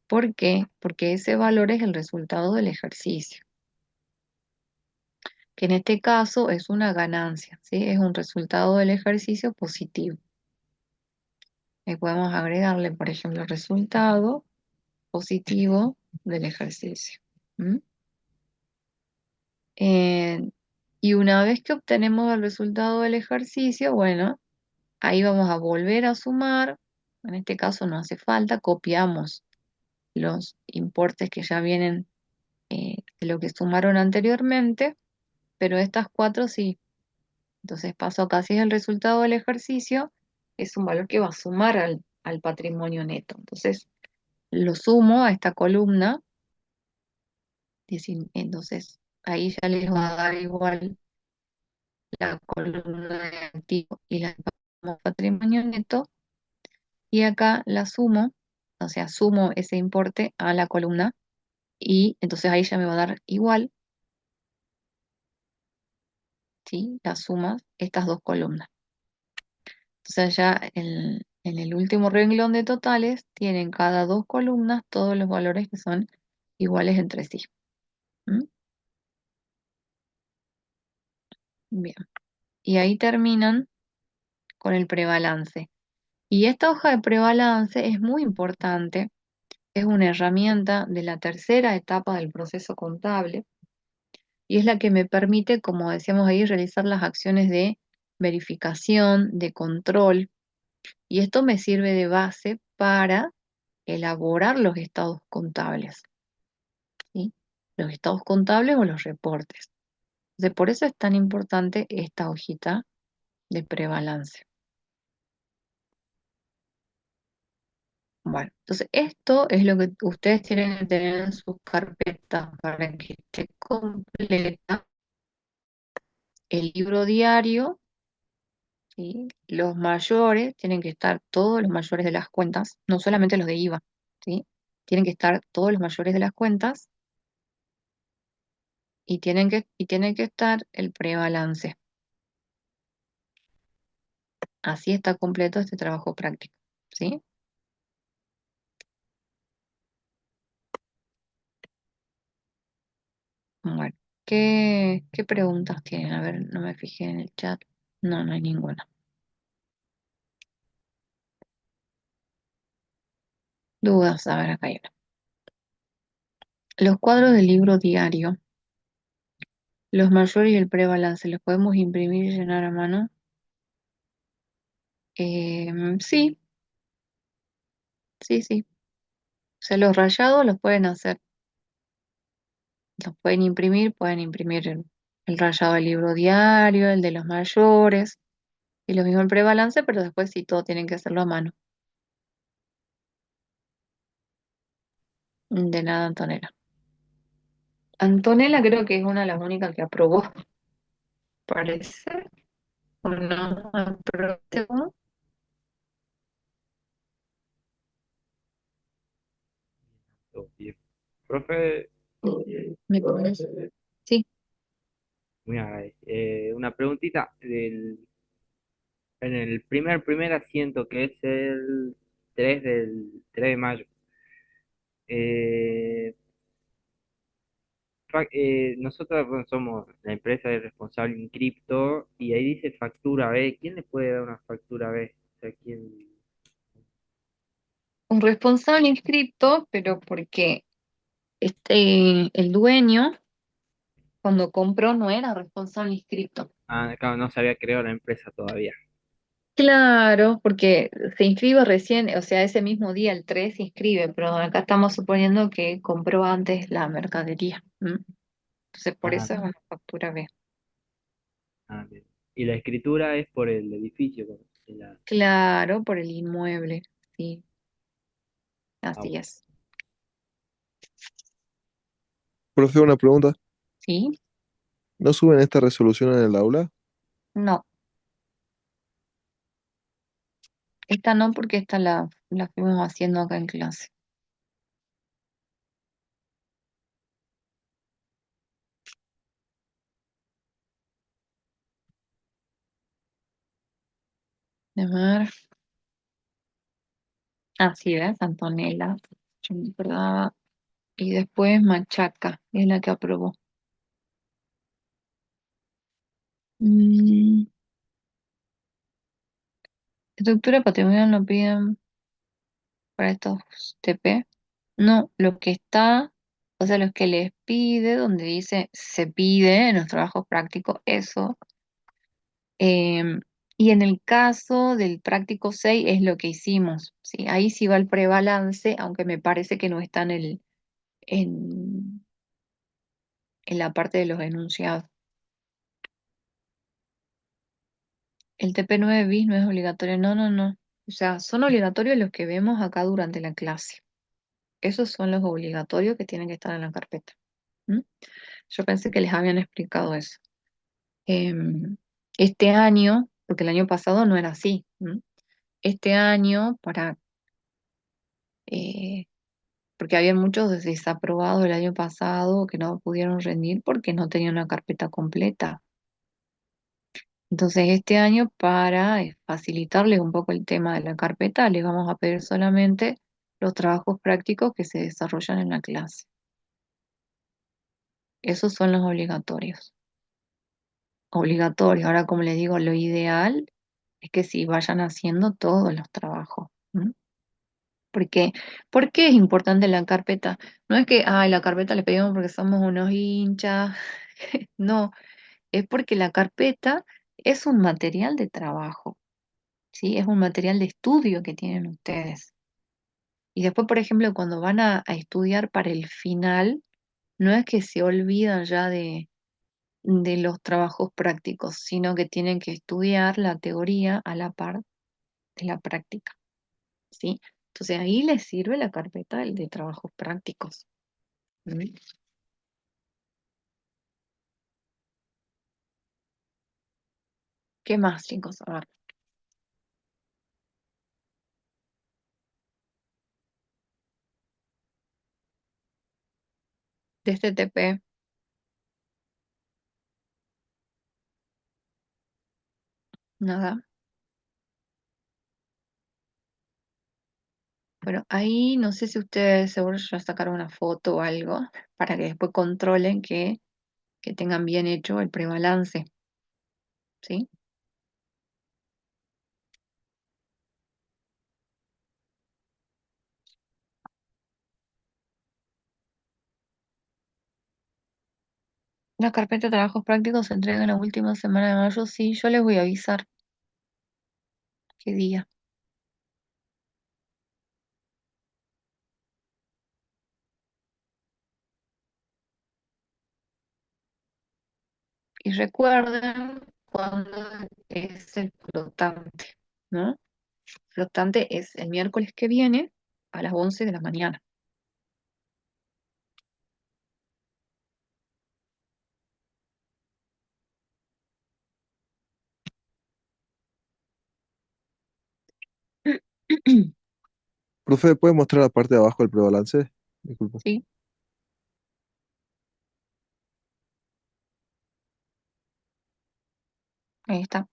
¿Por qué? Porque ese valor es el resultado del ejercicio, que en este caso es una ganancia, ¿sí? Es un resultado del ejercicio positivo. Ahí podemos agregarle, por ejemplo, el resultado positivo del ejercicio. ¿Mm? Eh, y una vez que obtenemos el resultado del ejercicio, bueno, ahí vamos a volver a sumar. En este caso no hace falta, copiamos los importes que ya vienen de lo que sumaron anteriormente, pero estas cuatro sí. Entonces paso acá, si es el resultado del ejercicio, es un valor que va a sumar al patrimonio neto. Entonces lo sumo a esta columna, entonces ahí ya les va a dar igual la columna de activo y la de patrimonio neto, y acá la sumo, o sea, sumo ese importe a la columna, y entonces ahí ya me va a dar igual, ¿sí? La suma, estas dos columnas. Entonces ya en el último renglón de totales tienen cada dos columnas todos los valores que son iguales entre sí. ¿Mm? Bien. Y ahí terminan con el prebalance. Y esta hoja de prebalance es muy importante, es una herramienta de la tercera etapa del proceso contable y es la que me permite, como decíamos ahí, realizar las acciones de verificación, de control, y esto me sirve de base para elaborar los estados contables, ¿sí? Los estados contables o los reportes. Entonces, por eso es tan importante esta hojita de prebalance. Bueno, entonces esto es lo que ustedes tienen que tener en sus carpetas para que esté completa el libro diario, ¿sí? Los mayores, tienen que estar todos los mayores de las cuentas, no solamente los de IVA, ¿sí? Tienen que estar todos los mayores de las cuentas y tienen que estar el prebalance. Así está completo este trabajo práctico, ¿sí? ¿qué preguntas tienen? A ver, no me fijé en el chat. No, no hay ninguna. Dudas, a ver, acá hay una. Los cuadros del libro diario, los mayores y el prebalance, ¿los podemos imprimir y llenar a mano? Sí, sí, sí. O sea, los rayados los pueden hacer. Los pueden imprimir el rayado del libro diario, el de los mayores, y lo mismo el prebalance, pero después sí, todo tienen que hacerlo a mano. De nada, Antonella. Antonella creo que es una de las únicas que aprobó, parece. ¿O no? ¿Aprobó? Todo bien. Profe, ¿Me pones? Sí, muy agradecido. Una preguntita en el primer asiento, que es el 3 de mayo. Eh, nosotros bueno, somos la empresa de responsable en cripto y ahí dice factura B. ¿Quién le puede dar una factura B? O sea, ¿quién? un responsable inscripto, pero porque el dueño, cuando compró, no era responsable inscripto. Ah, claro, no se había creado la empresa todavía. Claro, porque se inscribe recién, o sea, ese mismo día, el 3 se inscribe, pero acá estamos suponiendo que compró antes la mercadería. ¿M? Entonces, por Ah, eso es una factura B. bien. Y la escritura es por el edificio. Claro, por el inmueble, sí, Ah, así bueno. es. Profe, una pregunta. ¿Sí? ¿No suben esta resolución en el aula? No, esta no, porque esta la fuimos haciendo acá en clase. A ver. Así ves, Antonella. Yo me acordaba. Y después Machaca, es la que aprobó. Mm, estructura patrimonial no piden para estos TP. No, lo que está, o sea, los que les pide, donde dice se pide en los trabajos prácticos, eso. Em, y en el caso del práctico 6 es lo que hicimos, ¿sí? Ahí sí va el prebalance, aunque me parece que no está en, en la parte de los enunciados. El TP9 bis no es obligatorio, no, no, no. O sea, son obligatorios los que vemos acá durante la clase. Esos son los obligatorios que tienen que estar en la carpeta. ¿M? Yo pensé que les habían explicado eso. Em, este año, porque el año pasado no era así. ¿M? Este año, eh, porque había muchos desaprobados el año pasado que no pudieron rendir porque no tenían una carpeta completa. Entonces, este año, para facilitarles un poco el tema de la carpeta, les vamos a pedir solamente los trabajos prácticos que se desarrollan en la clase. Esos son los obligatorios. Obligatorios. Ahora, como les digo, lo ideal es que sí vayan haciendo todos los trabajos. ¿M? Porque, ¿por qué es importante la carpeta? No es que, ay, la carpeta le pedimos porque somos unos hinchas. No, es porque la carpeta es un material de trabajo, ¿sí? Es un material de estudio que tienen ustedes. Y después, por ejemplo, cuando van a estudiar para el final, no es que se olvidan ya de los trabajos prácticos, sino que tienen que estudiar la teoría a la par de la práctica, ¿sí? Entonces ahí les sirve la carpeta de trabajos prácticos. ¿Mm? ¿Qué más, chicos? A ver, de este TP, nada. Bueno, ahí no sé si ustedes seguro ya sacaron una foto o algo para que después controlen que que tengan bien hecho el prebalance, ¿sí? La carpeta de trabajos prácticos se entrega en la última semana de mayo, sí, yo les voy a avisar qué día. Y recuerden cuándo es el flotante, ¿no? Flotante es el miércoles que viene a las 11 de la mañana. Profe, ¿puede mostrar la parte de abajo del prebalance? Disculpa. ¿Sí? Ahí está.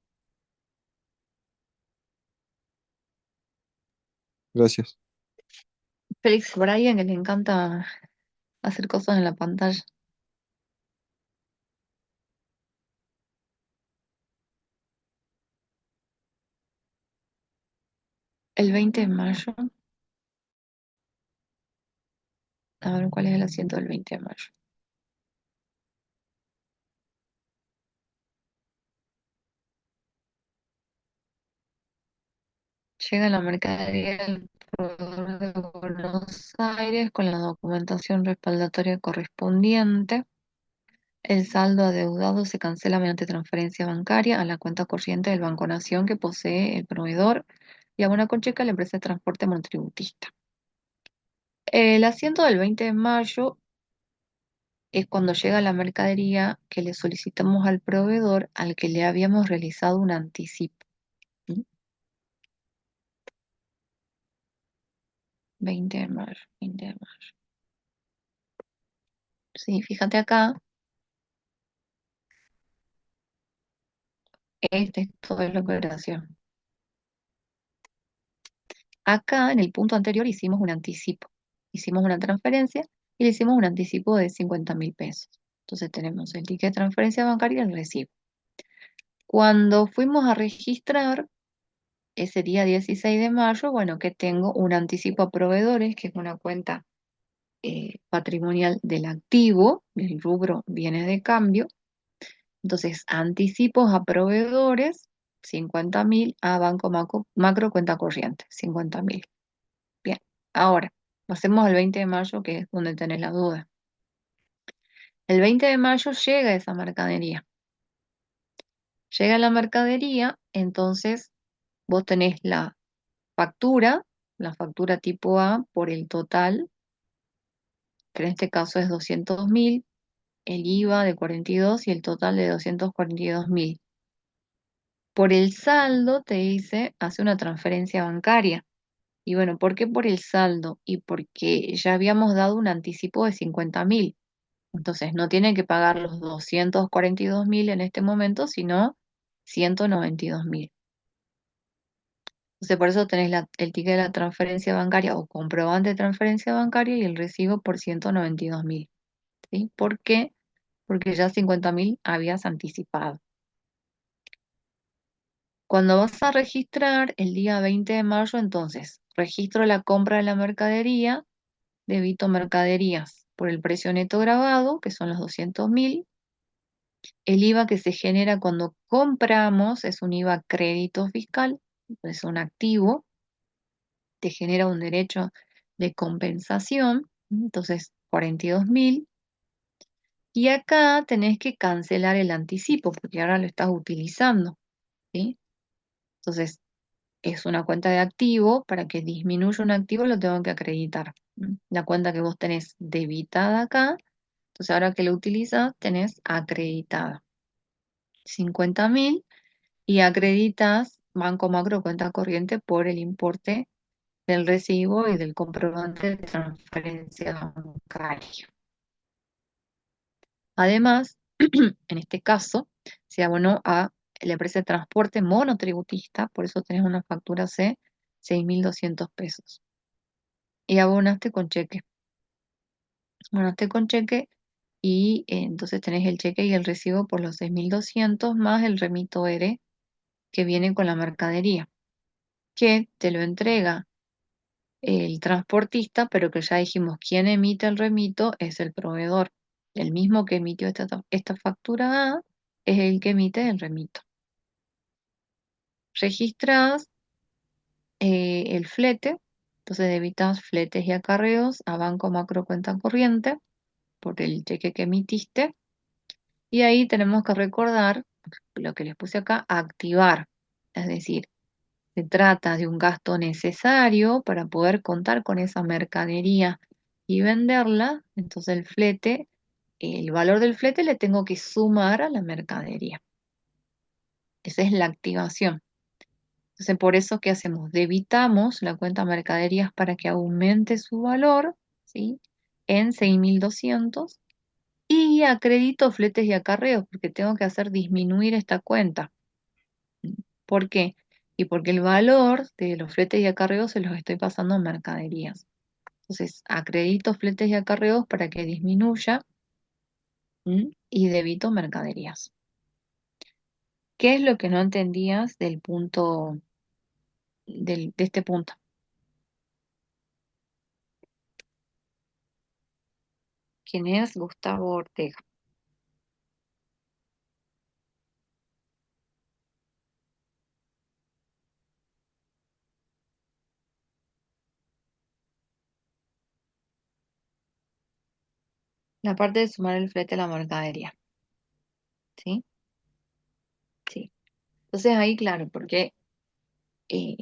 Gracias. Félix Bryan, que le encanta hacer cosas en la pantalla. El 20 de mayo. A ver cuál es el asiento del 20 de mayo. Llega la mercadería del proveedor de Buenos Aires con la documentación respaldatoria correspondiente. El saldo adeudado se cancela mediante transferencia bancaria a la cuenta corriente del Banco Nación que posee el proveedor y abona con cheque a la empresa de transporte monotributista. El asiento del 20 de mayo es cuando llega la mercadería que le solicitamos al proveedor al que le habíamos realizado un anticipo. ¿Sí? 20 de mayo, 20 de mayo. Sí, fíjate acá, este es toda la operación. Acá en el punto anterior hicimos un anticipo, hicimos una transferencia y le hicimos un anticipo de 50.000 pesos. Entonces tenemos el ticket de transferencia bancaria y el recibo. Cuando fuimos a registrar ese día 16 de mayo, bueno, que tengo un anticipo a proveedores, que es una cuenta patrimonial del activo, del rubro bienes de cambio. Entonces, anticipos a proveedores, 50.000, a Banco Macro cuenta corriente, 50.000. Bien, ahora, pasemos al 20 de mayo, que es donde tenés la duda. El 20 de mayo llega esa mercadería. Llega la mercadería, entonces vos tenés la factura tipo A por el total, que en este caso es 200.000, el IVA de 42 y el total de 242.000. Por el saldo te dice, hace una transferencia bancaria. Y bueno, ¿por qué por el saldo? Y porque ya habíamos dado un anticipo de 50.000. Entonces no tienen que pagar los 242.000 en este momento, sino 192.000. Entonces por eso tenés el ticket de la transferencia bancaria o comprobante de transferencia bancaria y el recibo por 192.000. ¿Sí? ¿Por qué? Porque ya 50.000 habías anticipado. Cuando vas a registrar el día 20 de mayo, entonces registro la compra de la mercadería, debito mercaderías por el precio neto grabado, que son los 200.000. El IVA que se genera cuando compramos es un IVA crédito fiscal, es un activo, te genera un derecho de compensación, entonces 42.000. Y acá tenés que cancelar el anticipo porque ahora lo estás utilizando, ¿sí? Entonces, es una cuenta de activo, para que disminuya un activo lo tengo que acreditar. La cuenta que vos tenés debitada acá, entonces ahora que lo utilizas tenés acreditada 50.000 y acreditas Banco Macro cuenta corriente por el importe del recibo y del comprobante de transferencia bancaria. Además, en este caso, se abonó a la empresa de transporte monotributista, por eso tenés una factura C, 6.200 pesos. Y abonaste con cheque. Abonaste con cheque y entonces tenés el cheque y el recibo por los 6.200 más el remito R que viene con la mercadería, que te lo entrega el transportista, pero que ya dijimos quién emite el remito es el proveedor. El mismo que emitió esta factura A es el que emite el remito. Registrás el flete, entonces debitas fletes y acarreos a banco macro cuenta corriente por el cheque que emitiste. Y ahí tenemos que recordar lo que les puse acá, activar. Es decir, se trata de un gasto necesario para poder contar con esa mercadería y venderla. Entonces el valor del flete le tengo que sumar a la mercadería. Esa es la activación. Entonces, por eso, ¿qué hacemos? Debitamos la cuenta mercaderías para que aumente su valor, ¿sí? En 6.200 y acredito fletes y acarreos porque tengo que hacer disminuir esta cuenta. ¿Por qué? Y porque el valor de los fletes y acarreos se los estoy pasando a mercaderías. Entonces, acredito fletes y acarreos para que disminuya, ¿m? Y debito mercaderías. ¿Qué es lo que no entendías del punto, de este punto? ¿Quién es Gustavo Ortega? La parte de sumar el flete a la mercadería, ¿sí? Sí. Entonces ahí, claro, porque eh,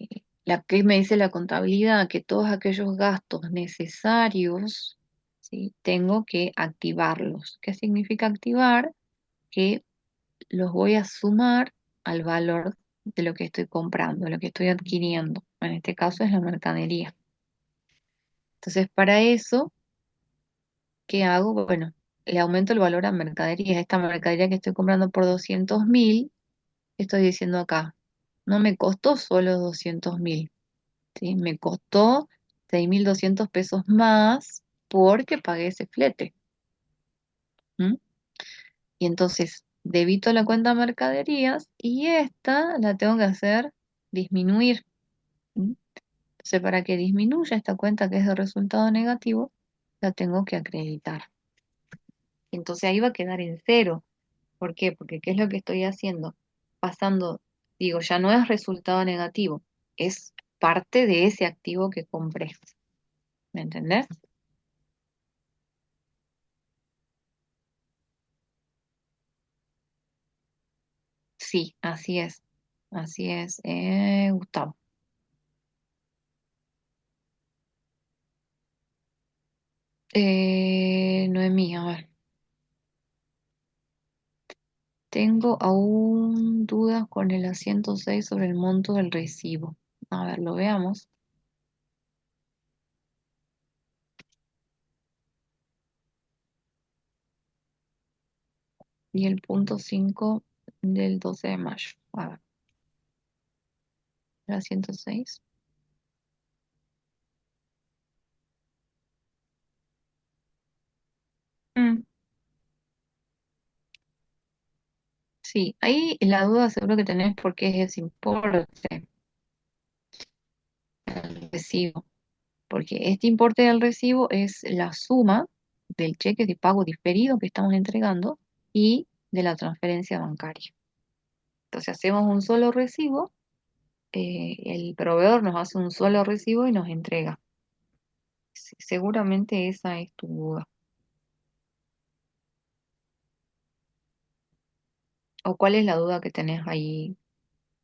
la que me dice la contabilidad, que todos aquellos gastos necesarios, ¿sí? Tengo que activarlos. ¿Qué significa activar? Que los voy a sumar al valor de lo que estoy comprando, lo que estoy adquiriendo. En este caso es la mercadería. Entonces, para eso, ¿qué hago? Bueno, le aumento el valor a mercadería. Esta mercadería que estoy comprando por 200.000, estoy diciendo acá, no me costó solo 200.000, ¿sí? Me costó 6.200 pesos más porque pagué ese flete. ¿M? Y entonces debito la cuenta mercaderías y esta la tengo que hacer disminuir. ¿M? Entonces, para que disminuya esta cuenta que es de resultado negativo, la tengo que acreditar. Entonces ahí va a quedar en cero. ¿Por qué? Porque ¿qué es lo que estoy haciendo? Pasando, digo, ya no es resultado negativo, es parte de ese activo que compré. ¿Me entendés? Sí, así es. Así es, Gustavo. Noemí, a ver. Tengo aún dudas con el asiento 6 sobre el monto del recibo. A ver, lo veamos. Y el punto 5 del 12 de mayo. A ver, el asiento 6. Mm, sí, ahí la duda seguro que tenés porque es ese importe, el recibo. Porque este importe del recibo es la suma del cheque de pago diferido que estamos entregando y de la transferencia bancaria. Entonces hacemos un solo recibo, el proveedor nos hace un solo recibo y nos entrega. Seguramente esa es tu duda. ¿O cuál es la duda que tenés ahí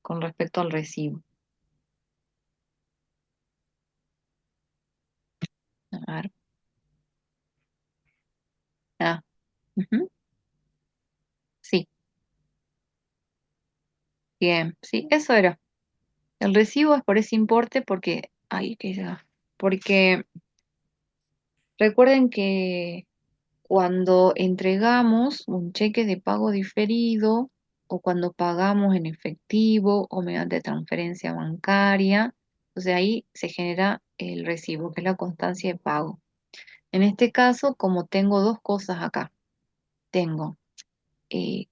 con respecto al recibo? A ver. Ah, ujú, sí, bien, sí, eso era. El recibo es por ese importe porque, ay, que ya, porque recuerden que cuando entregamos un cheque de pago diferido o cuando pagamos en efectivo o mediante transferencia bancaria, entonces ahí se genera el recibo, que es la constancia de pago. En este caso, como tengo dos cosas acá. tengo eh,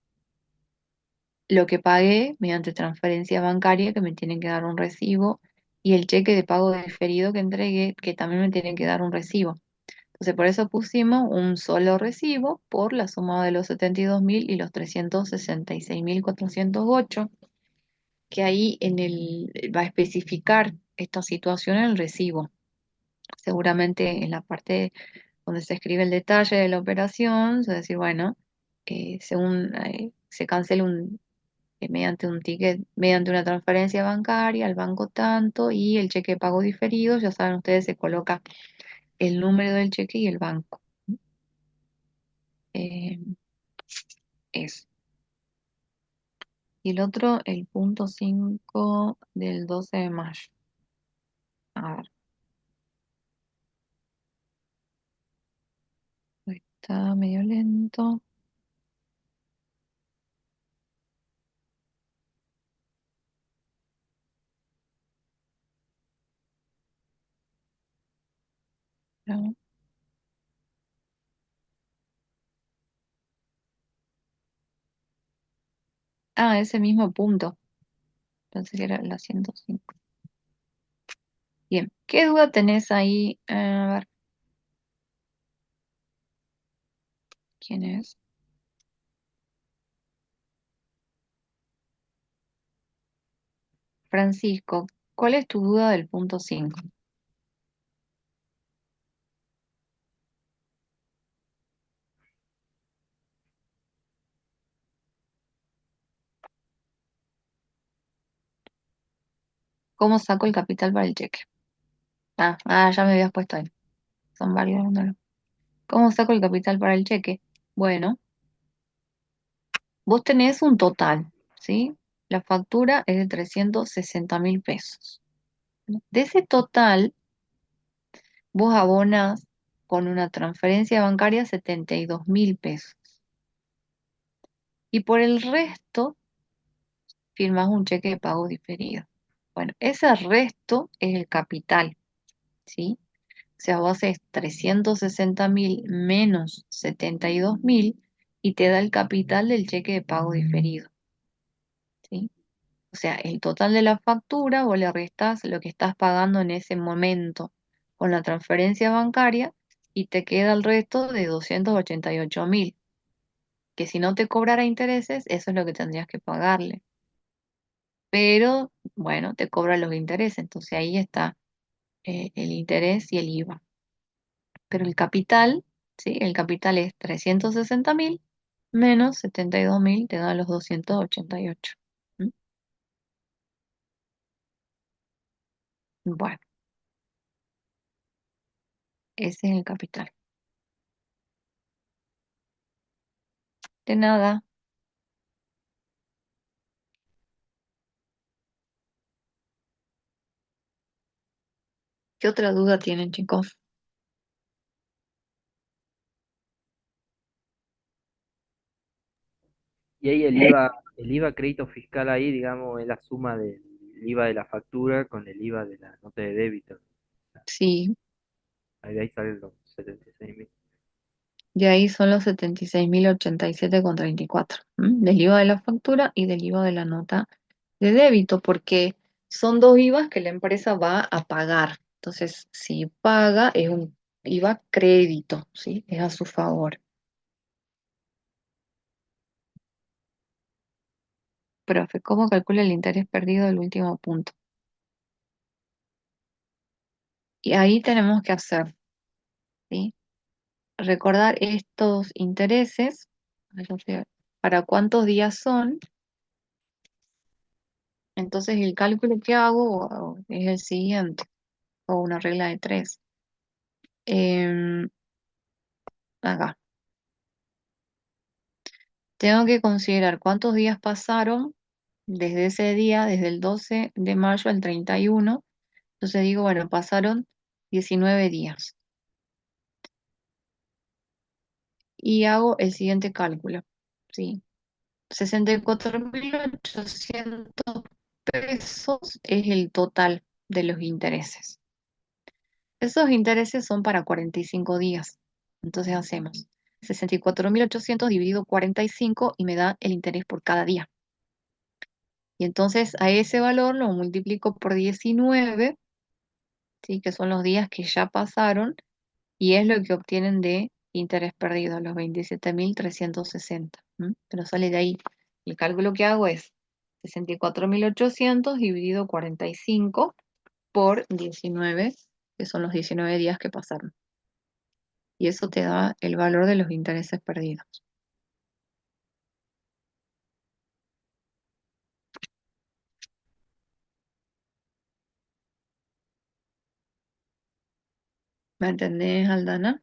lo que pagué mediante transferencia bancaria, que me tienen que dar un recibo, y el cheque de pago diferido que entregué, que también me tienen que dar un recibo. Entonces, por eso pusimos un solo recibo por la suma de los 72.000 y los 366.408, que ahí va a especificar esta situación en el recibo. Seguramente en la parte donde se escribe el detalle de la operación, se va a decir, bueno, según se cancela mediante un ticket, mediante una transferencia bancaria al banco tanto y el cheque de pago diferido, ya saben ustedes, se coloca el número del cheque y el banco. Eh, Eso. Y el otro, el punto 5 del 12 de mayo. A ver, está medio lento. ¿No? Ah, ese mismo punto. Pensé que era la 105. Bien, ¿qué duda tenés ahí? A ver, ¿quién es? Francisco, ¿cuál es tu duda del punto 5? ¿Cómo saco el capital para el cheque? Ya me habías puesto ahí. Son varios números. ¿Cómo saco el capital para el cheque? Bueno, vos tenés un total, ¿sí? La factura es de 360.000 pesos. De ese total, vos abonás con una transferencia bancaria 72.000 pesos. Y por el resto, firmás un cheque de pago diferido. Bueno, ese resto es el capital, ¿sí? O sea, vos haces 360.000 menos 72.000 y te da el capital del cheque de pago diferido, ¿sí? O sea, el total de la factura, vos le restás lo que estás pagando en ese momento con la transferencia bancaria y te queda el resto de 288.000, que si no te cobrara intereses, eso es lo que tendrías que pagarle. Pero, bueno, te cobra los intereses, entonces ahí está el interés y el IVA. Pero el capital, ¿sí? El capital es 360.000 menos 72.000, te da los 288. ¿Mm? Bueno, ese es el capital. De nada. ¿Qué otra duda tienen, chicos? Y ahí el IVA crédito fiscal ahí, digamos, es la suma del IVA de la factura con el IVA de la nota de débito. Sí, Ahí de ahí salen los 76.000. de ahí son los 76.087,34. Del IVA de la factura y del IVA de la nota de débito, porque son dos IVAs que la empresa va a pagar. Entonces, si paga, es un IVA crédito, ¿sí? Es a su favor. Profe, ¿cómo calcula el interés perdido del último punto? Y ahí tenemos que hacer, ¿sí? Recordar estos intereses, para cuántos días son. Entonces el cálculo que hago es el siguiente, o una regla de tres. Em, Acá, tengo que considerar cuántos días pasaron desde ese día, desde el 12 de mayo al 31. Entonces digo, bueno, pasaron 19 días. Y hago el siguiente cálculo, ¿sí? 64.800 pesos es el total de los intereses. Esos intereses son para 45 días. Entonces hacemos 64.800 dividido 45 y me da el interés por cada día. Y entonces a ese valor lo multiplico por 19, ¿sí? Que son los días que ya pasaron, y es lo que obtienen de interés perdido, los 27.360. Pero sale de ahí. El cálculo que hago es 64.800 dividido 45 por 19, que son los 19 días que pasaron. Y eso te da el valor de los intereses perdidos. ¿Me entendés, Aldana?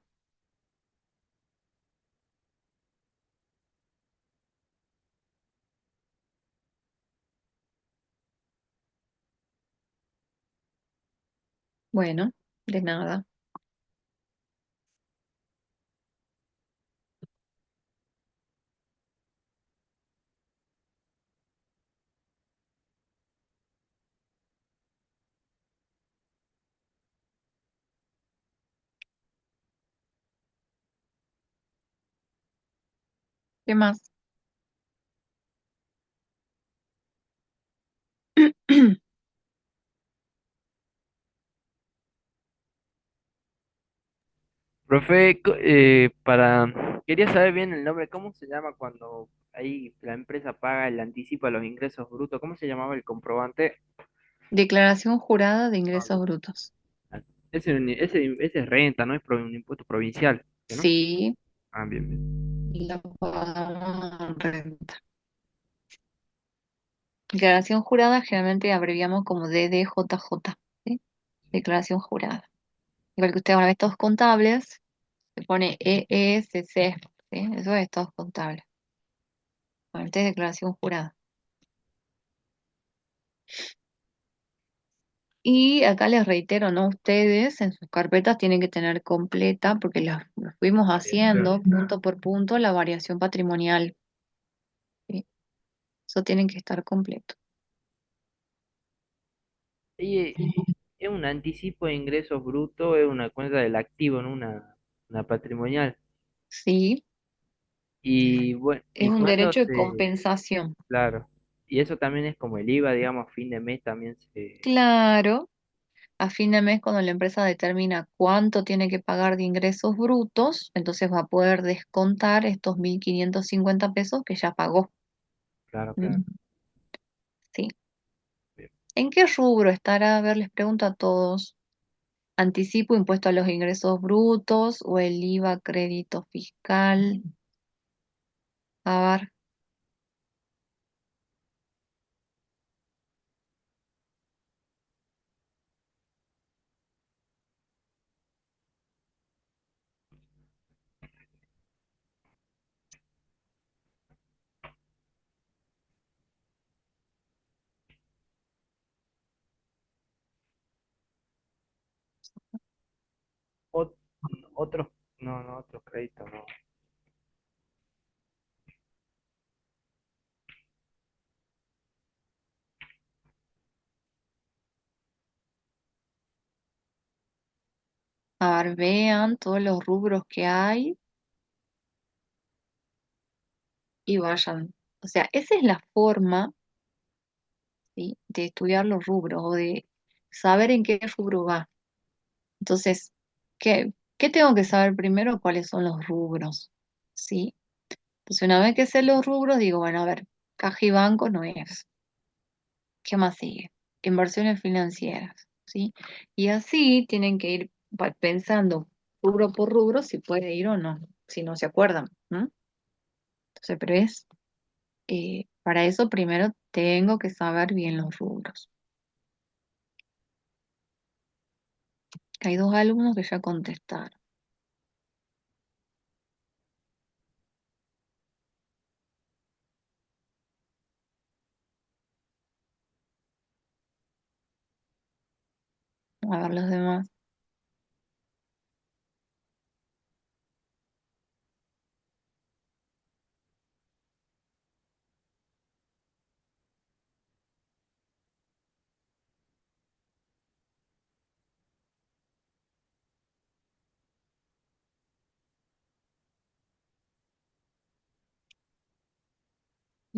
Bueno, de nada. ¿Qué más? Profe, quería saber bien el nombre, ¿cómo se llama cuando ahí la empresa paga el anticipo a los ingresos brutos? ¿Cómo se llamaba el comprobante? Declaración jurada de Ah, ingresos brutos. ah, ese es renta, ¿no? Es un impuesto provincial, ¿sí, ¿no? Sí, Ah, bien, bien. la pagamos en renta. Declaración jurada generalmente abreviamos como DDJJ, ¿sí? Declaración jurada. Igual que usted van a ver estados contables, se pone EESC, ¿sí? Eso es estados contables. Bueno, esta es declaración jurada. Y acá les reitero, ¿no? Ustedes en sus carpetas tienen que tener completa, porque las fuimos haciendo punto por punto, la variación patrimonial, ¿sí? Eso tienen que estar completo. Y es un anticipo de ingresos brutos, es una cuenta del activo, ¿no? Una patrimonial. Sí, Y bueno, es ¿y un cuándo derecho de se...? compensación. Claro. Y eso también es como el IVA, digamos, a fin de mes también se... Claro, a fin de mes, cuando la empresa determina cuánto tiene que pagar de ingresos brutos, entonces va a poder descontar estos 1.550 pesos que ya pagó. Claro, claro. ¿Mm? Sí. Bien. ¿En qué rubro estará? A ver, les pregunto a todos. ¿Anticipo impuesto a los ingresos brutos o el IVA crédito fiscal? A ver, Ot- otros, no, no, otros créditos, no. a ver, vean todos los rubros que hay y vayan. O sea, esa es la forma, ¿sí? De estudiar los rubros o de saber en qué rubro va. Entonces, ¿qué tengo que saber primero? ¿Cuáles son los rubros? ¿Sí? Entonces, una vez que sé los rubros, digo, bueno, a ver, caja y banco no es. ¿Qué más sigue? Inversiones financieras, ¿sí? Y así tienen que ir pensando rubro por rubro si puede ir o no, si no se acuerdan, ¿no? Entonces, pero para eso primero tengo que saber bien los rubros. Hay dos alumnos que ya contestaron. A ver los demás.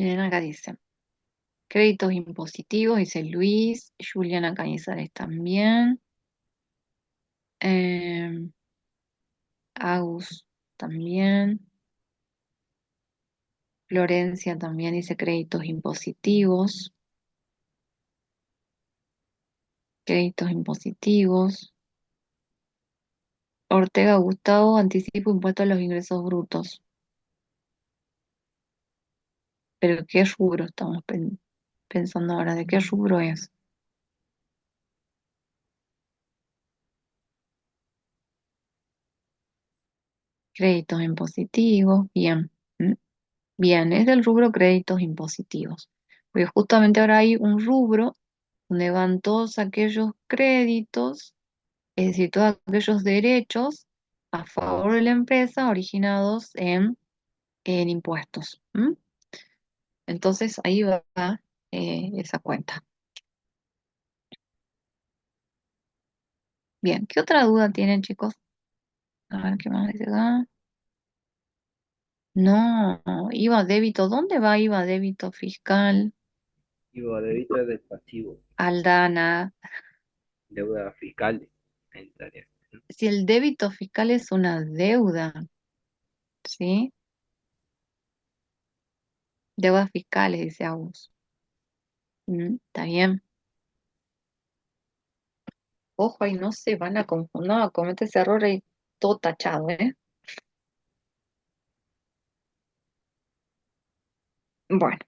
Miren acá dice, créditos impositivos, dice Luis, Juliana Cañizares también, eh, Agus también, Florencia también dice créditos impositivos, créditos impositivos. Ortega Gustavo, anticipo impuesto a los ingresos brutos. Pero ¿qué rubro estamos pensando ahora? ¿De qué rubro es? Créditos impositivos, bien. ¿Mm? Bien, es del rubro créditos impositivos. Porque justamente ahora hay un rubro donde van todos aquellos créditos, es decir, todos aquellos derechos a favor de la empresa originados en impuestos. ¿Mm? Entonces ahí va esa cuenta. Bien, ¿qué otra duda tienen, chicos? A ver, ¿qué más dice acá? No, IVA débito. ¿Dónde va IVA débito fiscal? Digo, débito es del pasivo, Aldana. deuda fiscal. Entraría. Si el débito fiscal es una deuda, ¿sí? Deudas fiscales, dice Agus. Está bien. Ojo, ahí no se van a confundir, no, comete ese error ahí todo tachado, ¿eh? Bueno,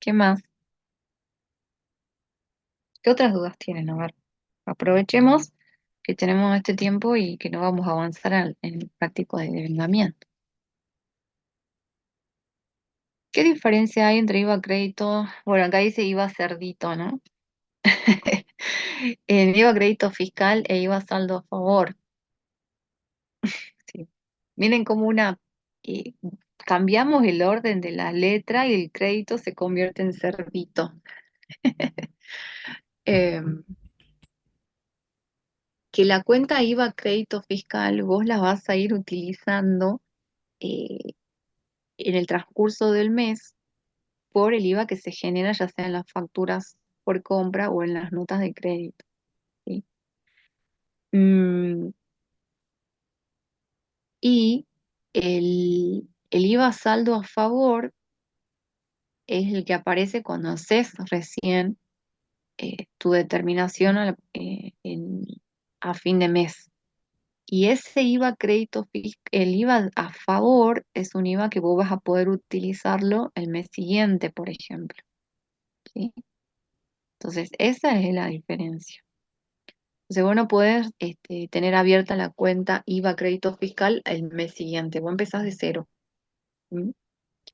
¿qué más? ¿Qué otras dudas tienen? A ver, aprovechemos que tenemos este tiempo y que no vamos a avanzar en el práctico de devengamiento. ¿Qué diferencia hay entre IVA crédito? Bueno, acá dice IVA cerdito, ¿no? En IVA crédito fiscal e IVA saldo a favor. Sí. Miren cómo eh, cambiamos el orden de la letra y el crédito se convierte en cerdito. Em, que la cuenta IVA crédito fiscal vos la vas a ir utilizando eh, en el transcurso del mes por el IVA que se genera ya sea en las facturas por compra o en las notas de crédito. ¿Sí? Mm, y el IVA saldo a favor es el que aparece cuando haces recién tu determinación a fin de mes. Y ese IVA crédito, el IVA a favor es un IVA que vos vas a poder utilizarlo el mes siguiente, por ejemplo. ¿Sí? Entonces, esa es la diferencia. Entonces, vos no podés tener abierta la cuenta IVA crédito fiscal el mes siguiente. Vos empezás de cero. ¿Mm?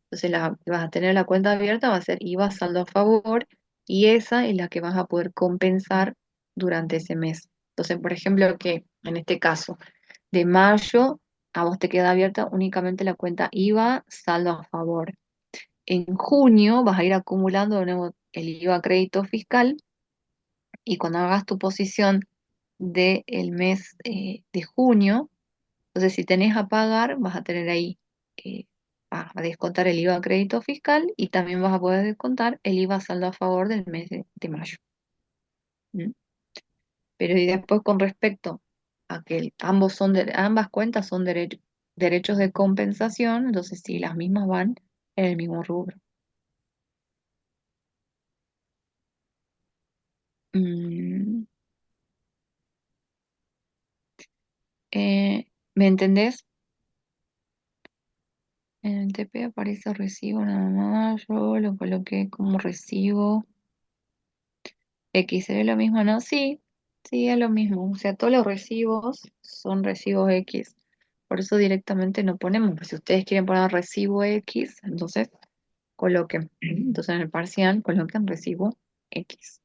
Entonces, la que vas a tener la cuenta abierta va a ser IVA saldo a favor y esa es la que vas a poder compensar durante ese mes. Entonces, por ejemplo, que en este caso, de mayo a vos te queda abierta únicamente la cuenta IVA saldo a favor. En junio vas a ir acumulando de nuevo el IVA crédito fiscal y cuando hagas tu posición del mes de junio, entonces si tenés a pagar, vas a tener ahí eh, a descontar el IVA crédito fiscal y también vas a poder descontar el IVA saldo a favor del mes de mayo. ¿Mm? Pero y después con respecto a que ambas cuentas son derechos de compensación, entonces sí, las mismas van en el mismo rubro. Mm, ¿Me entendés? En el TP aparece recibo nada más, yo lo coloqué como recibo. X sería lo mismo, ¿no? Sí, sí, es lo mismo. O sea, todos los recibos son recibos X. Por eso directamente no ponemos. Pues si ustedes quieren poner recibo X, entonces coloquen. Entonces en el parcial coloquen recibo X.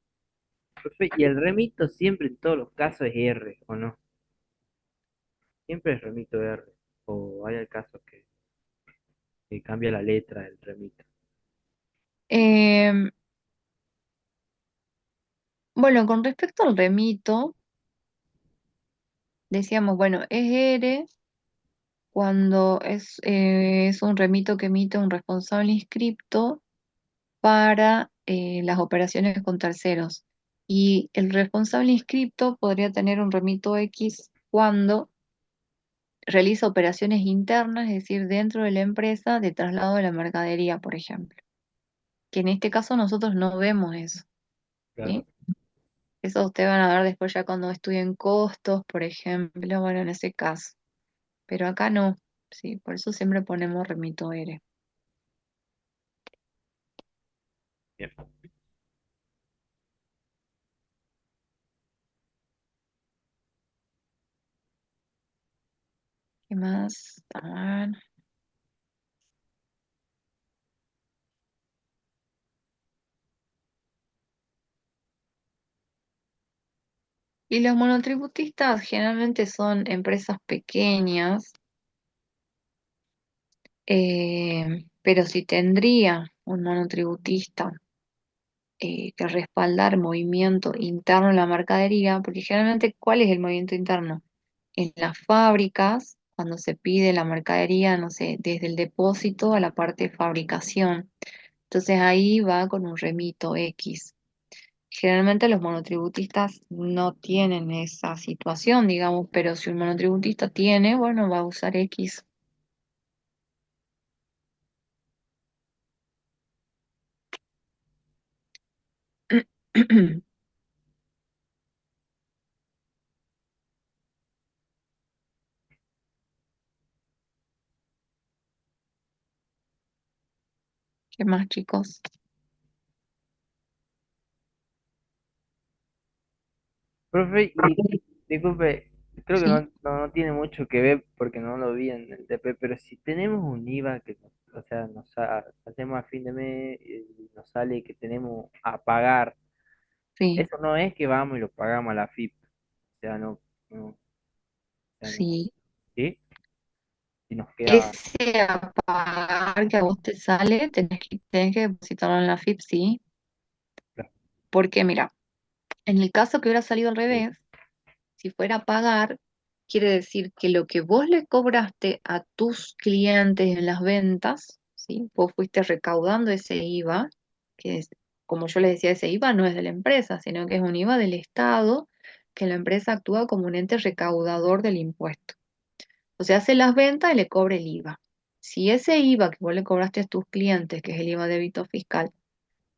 Profe, y el remito siempre en todos los casos es R, ¿o no? Siempre es remito R. O hay el caso que cambia la letra del remito. Em, bueno, con respecto al remito, decíamos, bueno, es R cuando es un remito que emite un responsable inscripto para las operaciones con terceros. Y el responsable inscripto podría tener un remito X cuando realiza operaciones internas, es decir, dentro de la empresa, de traslado de la mercadería, por ejemplo. Que en este caso nosotros no vemos eso, Claro. ¿sí? Eso ustedes van a ver después ya cuando estudien costos, por ejemplo, bueno, en ese caso. Pero acá no, sí, por eso siempre ponemos remito R. Bien. ¿Qué más? A ver. Y los monotributistas generalmente son empresas pequeñas, pero si tendría un monotributista que respaldar movimiento interno en la mercadería, porque generalmente, ¿cuál es el movimiento interno? En las fábricas, cuando se pide la mercadería, no sé, desde el depósito a la parte de fabricación. Entonces ahí va con un remito X. Generalmente los monotributistas no tienen esa situación, digamos, pero si un monotributista tiene, bueno, va a usar X. ¿Qué más, chicos? Profe, y disculpe, creo que Sí, no tiene mucho que ver porque no lo vi en el TP, pero si tenemos un IVA que, o sea, hacemos a fin de mes y nos sale que tenemos a pagar, sí, eso no es que vamos y lo pagamos a la FIP, o sea, o sea, no, sí. ¿sí? Y nos queda, Ese a pagar que a vos te sale, tenés que depositarlo en la FIP, sí. Porque mira, en el caso que hubiera salido al sí, revés, si fuera a pagar, quiere decir que lo que vos le cobraste a tus clientes en las ventas, ¿sí? Vos fuiste recaudando ese IVA, que es, como yo les decía, ese IVA no es de la empresa, sino que es un IVA del Estado, que la empresa actúa como un ente recaudador del impuesto. O sea, hace las ventas y le cobra el IVA. Si ese IVA que vos le cobraste a tus clientes, que es el IVA débito fiscal,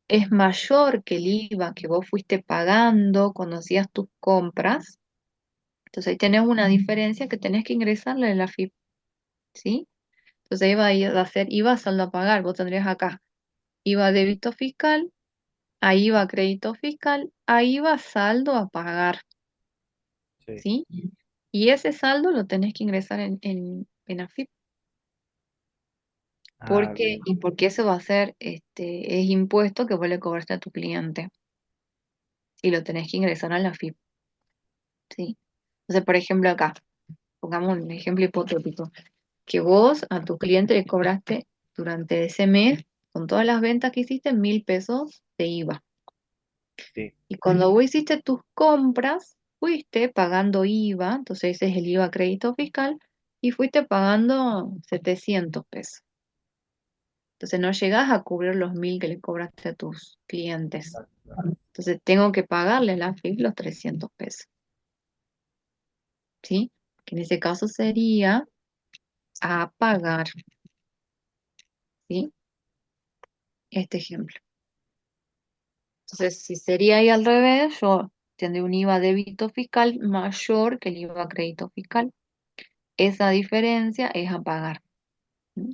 es mayor que el IVA que vos fuiste pagando cuando hacías tus compras, entonces ahí tenés una diferencia que tenés que ingresarle a la FIP, ¿sí? Entonces ahí va a ir a ser IVA saldo a pagar. Vos tendrías acá IVA débito fiscal, a IVA crédito fiscal, a IVA saldo a pagar, sí. ¿sí? Y ese saldo lo tenés que ingresar en AFIP. Ah, ¿Por qué? bien, Y porque eso va a ser, es impuesto que vos le cobraste a tu cliente y lo tenés que ingresar a la AFIP, ¿sí? Entonces, por ejemplo, acá, pongamos un ejemplo hipotético, que vos a tu cliente le cobraste durante ese mes, con todas las ventas que hiciste, 1.000 pesos de IVA. sí. Y cuando vos hiciste tus compras, fuiste pagando IVA, entonces ese es el IVA crédito fiscal, y fuiste pagando 700 pesos. Entonces no llegás a cubrir los 1.000 que le cobraste a tus clientes. Entonces tengo que pagarle a la FIP los 300 pesos, ¿sí? Que en ese caso sería a pagar, ¿sí? Este ejemplo. Entonces, si sería ahí al revés, yo tendría un IVA débito fiscal mayor que el IVA crédito fiscal. Esa diferencia es a pagar. ¿Mm?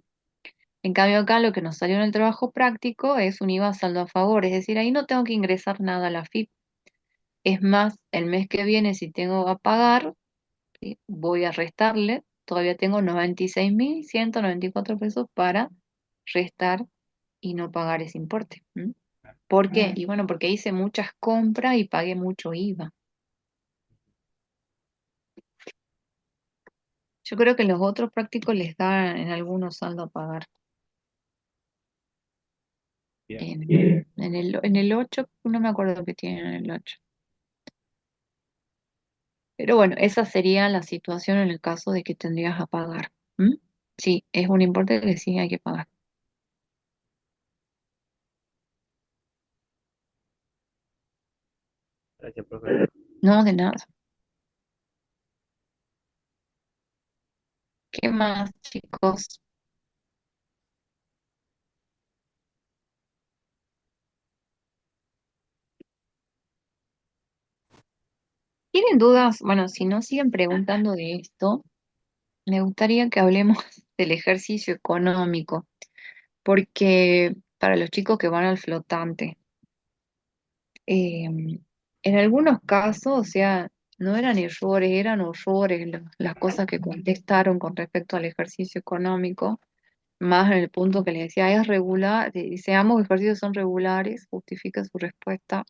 En cambio, acá lo que nos salió en el trabajo práctico es un IVA saldo a favor, es decir, ahí no tengo que ingresar nada a la FIP. Es más, el mes que viene, si tengo a pagar, ¿sí? Voy a restarle, todavía tengo 96.194 pesos para restar y no pagar ese importe. ¿Mm? ¿Por qué? Y bueno, porque hice muchas compras y pagué mucho IVA. Yo creo que los otros prácticos les dan en algunos saldo a pagar. Bien. En el 8 no me acuerdo qué tienen en el 8. Pero bueno, esa sería la situación en el caso de que tendrías a pagar. ¿Mm? Sí, es un importe que sí hay que pagar. Gracias, profe. No, de nada. ¿Qué más, chicos? ¿Tienen dudas? Bueno, si no siguen preguntando de esto, me gustaría que hablemos del ejercicio económico, porque para los chicos que van al flotante, eh, en algunos casos, o sea, no eran errores, eran horrores las cosas que contestaron con respecto al ejercicio económico, más en el punto que les decía, es regular, dice, ambos ejercicios son regulares, justifica su respuesta.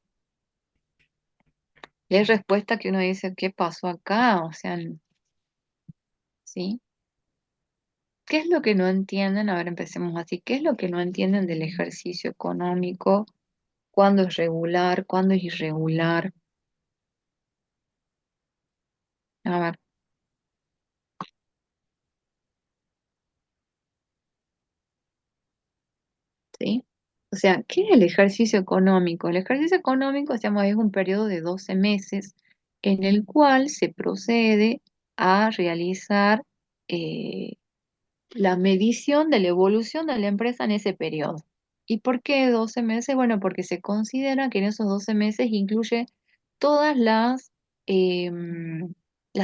Y hay respuesta que uno dice, ¿qué pasó acá? O sea, ¿sí? ¿Qué es lo que no entienden? A ver, empecemos así. ¿Qué es lo que no entienden del ejercicio económico? ¿Cuándo es regular? ¿Cuándo es irregular? A ver, ¿sí? O sea, ¿qué es el ejercicio económico? El ejercicio económico, decíamos, es un periodo de 12 meses en el cual se procede a realizar eh, la medición de la evolución de la empresa en ese periodo. ¿Y por qué 12 meses? Bueno, porque se considera que en esos 12 meses incluye todas las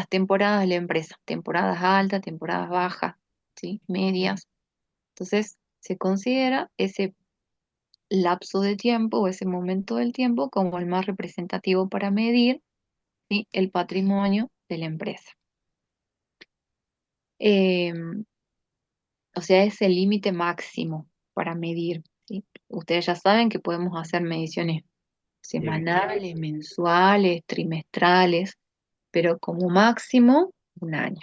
temporadas de la empresa, temporadas altas, temporadas bajas, ¿sí? Medias. Entonces, se considera ese lapso de tiempo o ese momento del tiempo como el más representativo para medir, ¿sí? El patrimonio de la empresa. Em, O sea, es el límite máximo para medir, ¿sí? Ustedes ya saben que podemos hacer mediciones Diaria. semanales, mensuales, trimestrales, pero como máximo un año.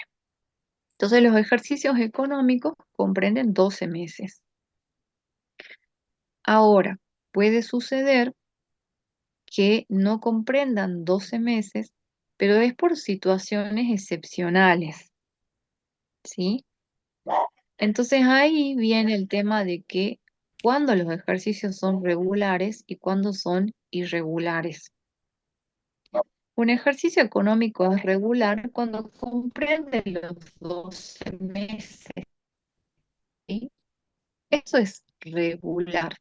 Entonces, los ejercicios económicos comprenden 12 meses. Ahora, puede suceder que no comprendan 12 meses, pero es por situaciones excepcionales, ¿sí? Entonces ahí viene el tema de que cuando los ejercicios son regulares y cuando son irregulares. Un ejercicio económico es regular cuando comprende los 12 meses, ¿sí? Eso es regular.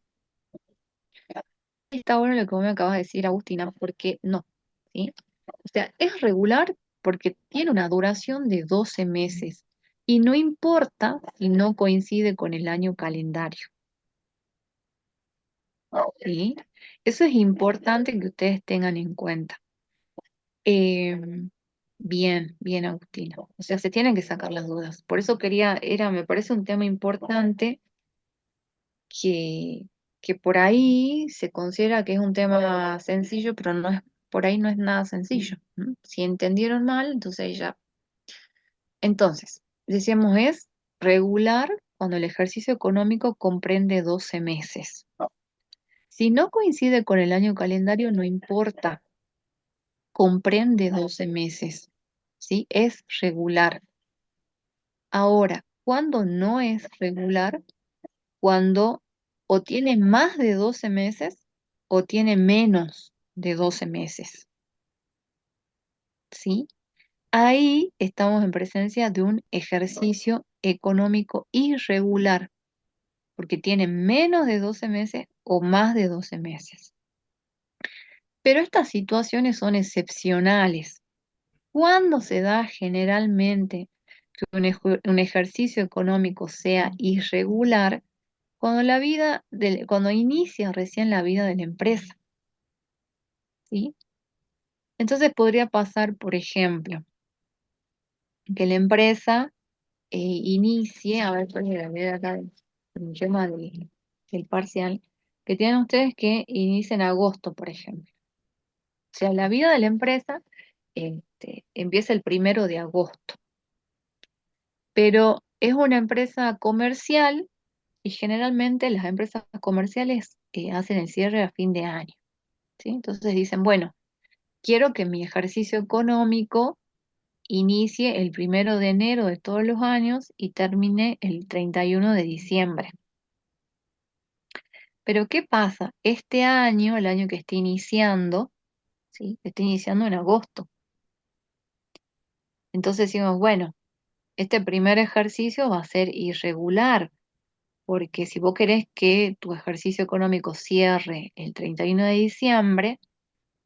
Está bueno lo que vos me acabas de decir, Agustina, porque no, ¿sí? O sea, es regular porque tiene una duración de 12 meses y no importa si no coincide con el año calendario. ¿Sí? Eso es importante que ustedes tengan en cuenta. Eh, bien, bien, Agustina. O sea, se tienen que sacar las dudas. Por eso me parece un tema importante que, que por ahí se considera que es un tema sencillo, pero no es, por ahí no es nada sencillo. ¿M? Si entendieron mal, entonces ya. Entonces, decíamos es regular cuando el ejercicio económico comprende 12 meses. Si no coincide con el año calendario, no importa, comprende 12 meses, ¿sí? Es regular. Ahora, ¿cuándo no es regular? Cuando o tiene más de 12 meses o tiene menos de 12 meses, ¿sí? Ahí estamos en presencia de un ejercicio económico irregular, porque tiene menos de 12 meses o más de 12 meses. Pero estas situaciones son excepcionales. ¿Cuándo se da generalmente que un ejercicio económico sea irregular? Cuando cuando inicia recién la vida de la empresa, ¿sí? Entonces podría pasar, por ejemplo, que la empresa inicie, a ver, cuál era, ver acá el tema del parcial, que tienen ustedes que inicie en agosto, por ejemplo. O sea, la vida de la empresa empieza el 1 de agosto. Pero es una empresa comercial y generalmente las empresas comerciales hacen el cierre a fin de año, ¿sí? Entonces dicen, bueno, quiero que mi ejercicio económico inicie el 1 de enero de todos los años y termine el 31 de diciembre. Pero ¿qué pasa? Este año, el año que esté iniciando, ¿sí? Está iniciando en agosto. Entonces decimos, bueno, este primer ejercicio va a ser irregular, porque si vos querés que tu ejercicio económico cierre el 31 de diciembre,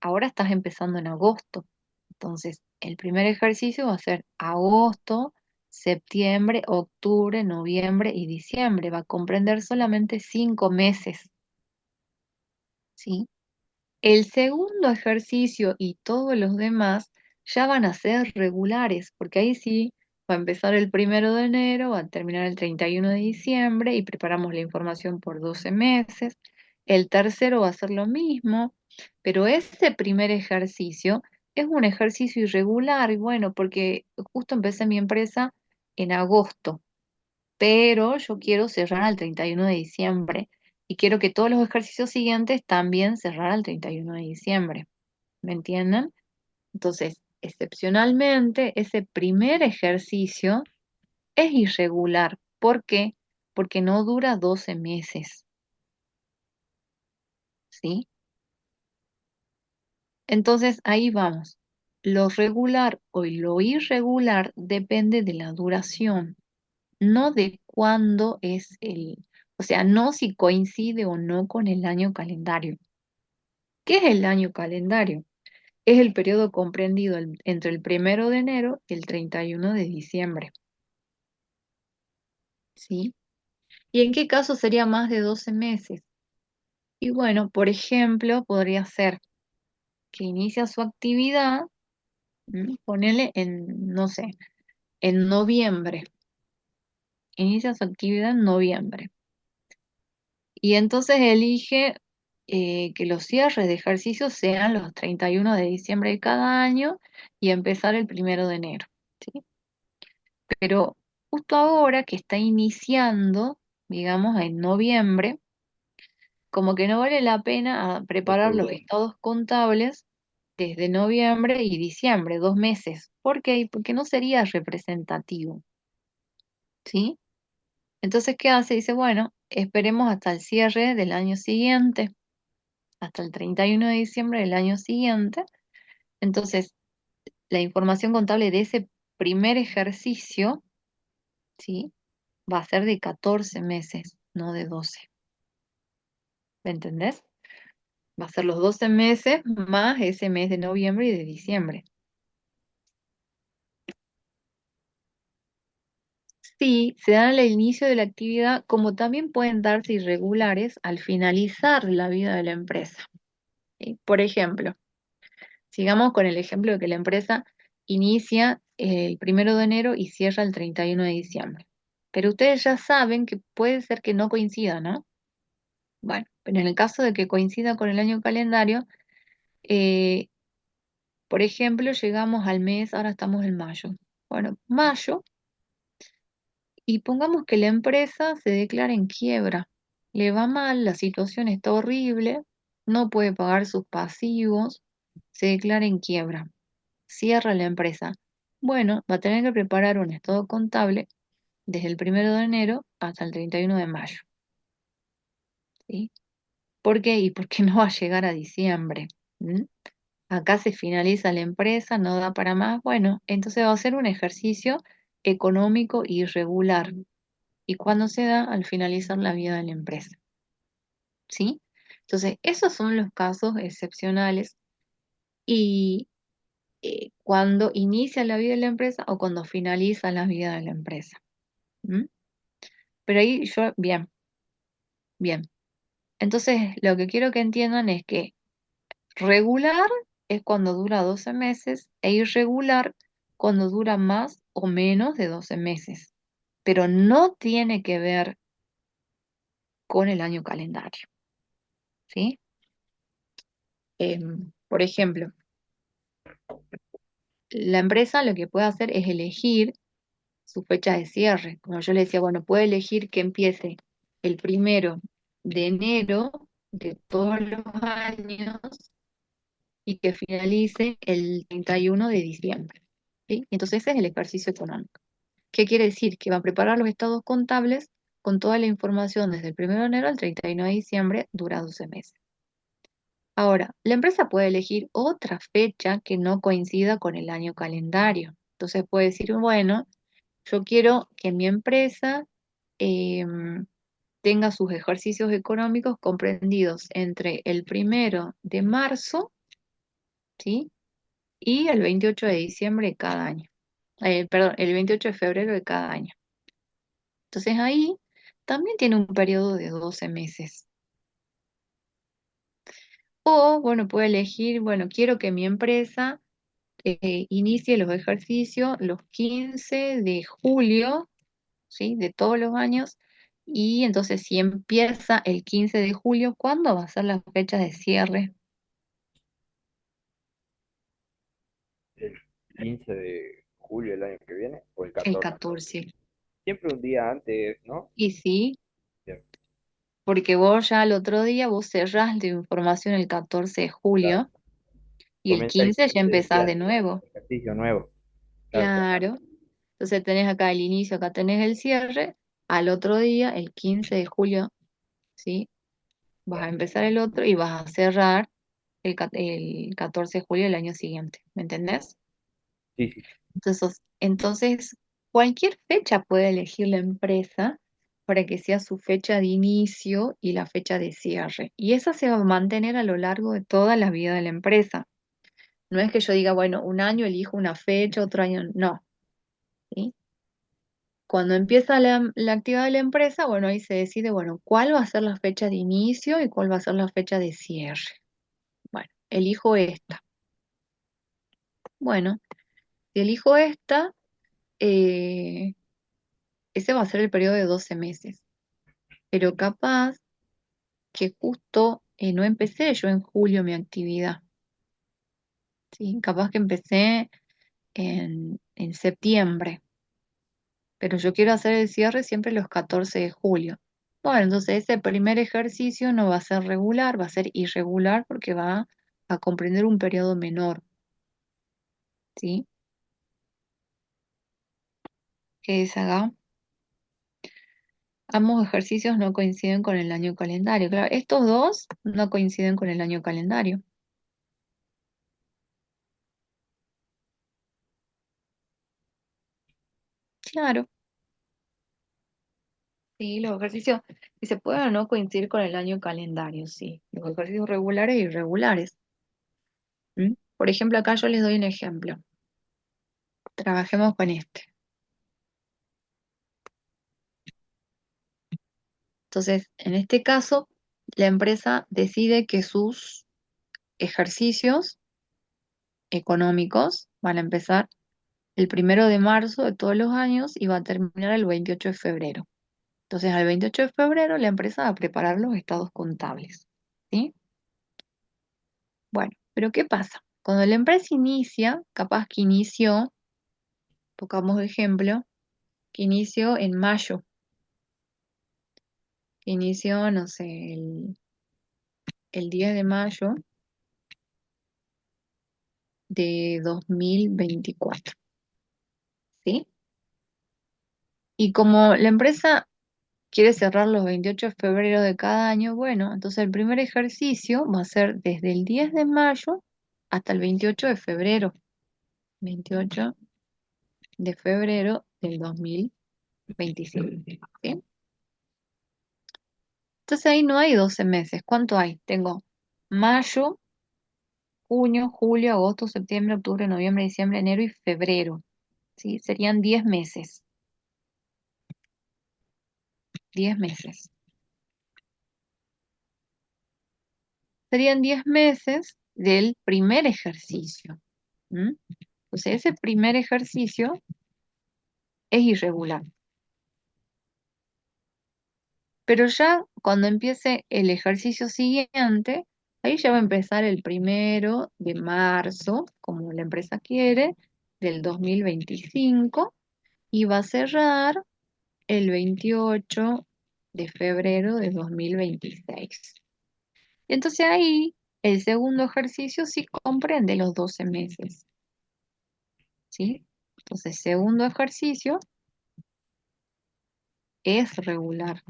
ahora estás empezando en agosto. Entonces, el primer ejercicio va a ser agosto, septiembre, octubre, noviembre y diciembre. Va a comprender solamente 5 meses, ¿sí? El segundo ejercicio y todos los demás ya van a ser regulares, porque ahí sí va a empezar el 1 de enero, va a terminar el 31 de diciembre y preparamos la información por 12 meses. El tercero va a ser lo mismo, pero ese primer ejercicio es un ejercicio irregular, y bueno, porque justo empecé mi empresa en agosto, pero yo quiero cerrar al 31 de diciembre y quiero que todos los ejercicios siguientes también cerrar al 31 de diciembre. ¿Me entienden? Entonces, excepcionalmente, ese primer ejercicio es irregular. ¿Por qué? Porque no dura 12 meses, ¿sí? Entonces, ahí vamos. Lo regular o lo irregular depende de la duración, no de cuándo es o sea, no si coincide o no con el año calendario. ¿Qué es el año calendario? Es el periodo comprendido entre el 1 de enero y el 31 de diciembre, ¿sí? ¿Y en qué caso sería más de 12 meses? Y bueno, por ejemplo, podría ser que inicia su actividad, ponele en, no sé, en noviembre. Inicia su actividad en noviembre. Y entonces elige que los cierres de ejercicios sean los 31 de diciembre de cada año y empezar el 1 de enero, ¿sí? Pero justo ahora que está iniciando, digamos, en noviembre, como que no vale la pena preparar los estados contables desde noviembre y diciembre, 2 meses. ¿Por qué? Porque no sería representativo, ¿sí? Entonces, ¿qué hace? Dice, bueno, esperemos hasta el cierre del año siguiente, hasta el 31 de diciembre del año siguiente. Entonces, la información contable de ese primer ejercicio, ¿sí? Va a ser de 14 meses, no de 12. ¿Me entendés? Va a ser los 12 meses más ese mes de noviembre y de diciembre. Sí, se dan al inicio de la actividad, como también pueden darse irregulares al finalizar la vida de la empresa, ¿sí? Por ejemplo, sigamos con el ejemplo de que la empresa inicia el 1 de enero y cierra el 31 de diciembre. Pero ustedes ya saben que puede ser que no coincida, ¿no? Bueno, pero en el caso de que coincida con el año calendario, eh, por ejemplo, llegamos al mes, ahora estamos en mayo. Bueno, mayo, y pongamos que la empresa se declara en quiebra. Le va mal, la situación está horrible, no puede pagar sus pasivos, se declara en quiebra, cierra la empresa. Bueno, va a tener que preparar un estado contable desde el 1 de enero hasta el 31 de mayo, ¿sí? ¿Por qué? Y porque no va a llegar a diciembre. ¿M? Acá se finaliza la empresa, no da para más. Bueno, entonces va a ser un ejercicio económico irregular. ¿Y cuándo se da? Al finalizar la vida de la empresa, ¿sí? Entonces, esos son los casos excepcionales y cuando inicia la vida de la empresa o cuando finaliza la vida de la empresa. ¿M? Pero ahí yo, bien, bien. Entonces, lo que quiero que entiendan es que regular es cuando dura 12 meses e irregular cuando dura más o menos de 12 meses, pero no tiene que ver con el año calendario, ¿sí? Por ejemplo, la empresa lo que puede hacer es elegir su fecha de cierre. Como yo le decía, bueno, puede elegir que empiece el 1 de enero de todos los años y que finalice el 31 de diciembre. ¿sí? Entonces ese es el ejercicio económico. ¿Qué quiere decir? Que va a preparar los estados contables con toda la información desde el 1 de enero al 31 de diciembre, dura 12 meses. Ahora, la empresa puede elegir otra fecha que no coincida con el año calendario. Entonces puede decir, bueno, yo quiero que mi empresa em, tenga sus ejercicios económicos comprendidos entre el 1 de marzo, ¿sí? Y el 28 de diciembre de cada año. Perdón, el 28 de febrero de cada año. Entonces ahí también tiene un periodo de 12 meses. O, bueno, puede elegir, bueno, quiero que mi empresa inicie los ejercicios los 15 de julio, ¿sí? De todos los años. Y entonces si empieza el 15 de julio, ¿cuándo va a ser la fecha de cierre? El 15 de julio del año que viene o el El 14. 14. Siempre un día antes, ¿no? Y sí, Bien, porque vos ya el otro día vos cerrás tu información el 14 de claro. julio y el Comienza el 15 ya 15 y empezás ya de nuevo. ejercicio nuevo. Claro, claro. Claro. Entonces tenés acá el inicio, acá tenés el cierre. Al otro día, el 15 de julio, ¿sí? Vas a empezar el otro y vas a cerrar el 14 de julio del año siguiente. ¿Me entendés? Sí, sí. Entonces, cualquier fecha puede elegir la empresa para que sea su fecha de inicio y la fecha de cierre. Y esa se va a mantener a lo largo de toda la vida de la empresa. No es que yo diga, bueno, un año elijo una fecha, otro año no. ¿Sí? Cuando empieza la actividad de la empresa, bueno, ahí se decide, bueno, cuál va a ser la fecha de inicio y cuál va a ser la fecha de cierre. Bueno, elijo esta. Bueno, si elijo esta, eh, ese va a ser el periodo de 12 meses. Pero capaz que justo no empecé yo en julio mi actividad, ¿sí? Capaz que empecé en septiembre, pero yo quiero hacer el cierre siempre los 14 de julio. Bueno, entonces ese primer ejercicio no va a ser regular, va a ser irregular porque va a comprender un periodo menor, ¿sí? Que es acá. Ambos ejercicios no coinciden con el año calendario. Claro, estos dos no coinciden con el año calendario. Claro, sí, los ejercicios, si se puede o no coincidir con el año calendario, sí. Los ejercicios regulares e irregulares. ¿M? Por ejemplo, acá yo les doy un ejemplo. Trabajemos con este. Entonces, en este caso, la empresa decide que sus ejercicios económicos van a empezar el 1 de marzo de todos los años y va a terminar el 28 de febrero. Entonces, al 28 de febrero, la empresa va a preparar los estados contables. ¿Sí? Bueno, pero ¿qué pasa? Cuando la empresa inicia, capaz que inició, pongamos ejemplo, que inició en mayo, que inició, no sé, el 10 de mayo de 2024, ¿sí? Y como la empresa quiere cerrar los 28 de febrero de cada año, bueno, entonces el primer ejercicio va a ser desde el 10 de mayo hasta el 28 de febrero. 28 de febrero del 2025, ¿sí? Entonces ahí no hay 12 meses. ¿Cuánto hay? Tengo mayo, junio, julio, agosto, septiembre, octubre, noviembre, diciembre, enero y febrero. ¿Sí? Serían 10 meses. 10 meses. Serían 10 meses del primer ejercicio. ¿M? Entonces ese primer ejercicio es irregular. Pero ya cuando empiece el ejercicio siguiente, ahí ya va a empezar el 1 de marzo, como la empresa quiere, del 2025, y va a cerrar el 28 de febrero de 2026. Y entonces ahí el segundo ejercicio sí comprende los 12 meses, ¿sí? Entonces, segundo ejercicio es regular.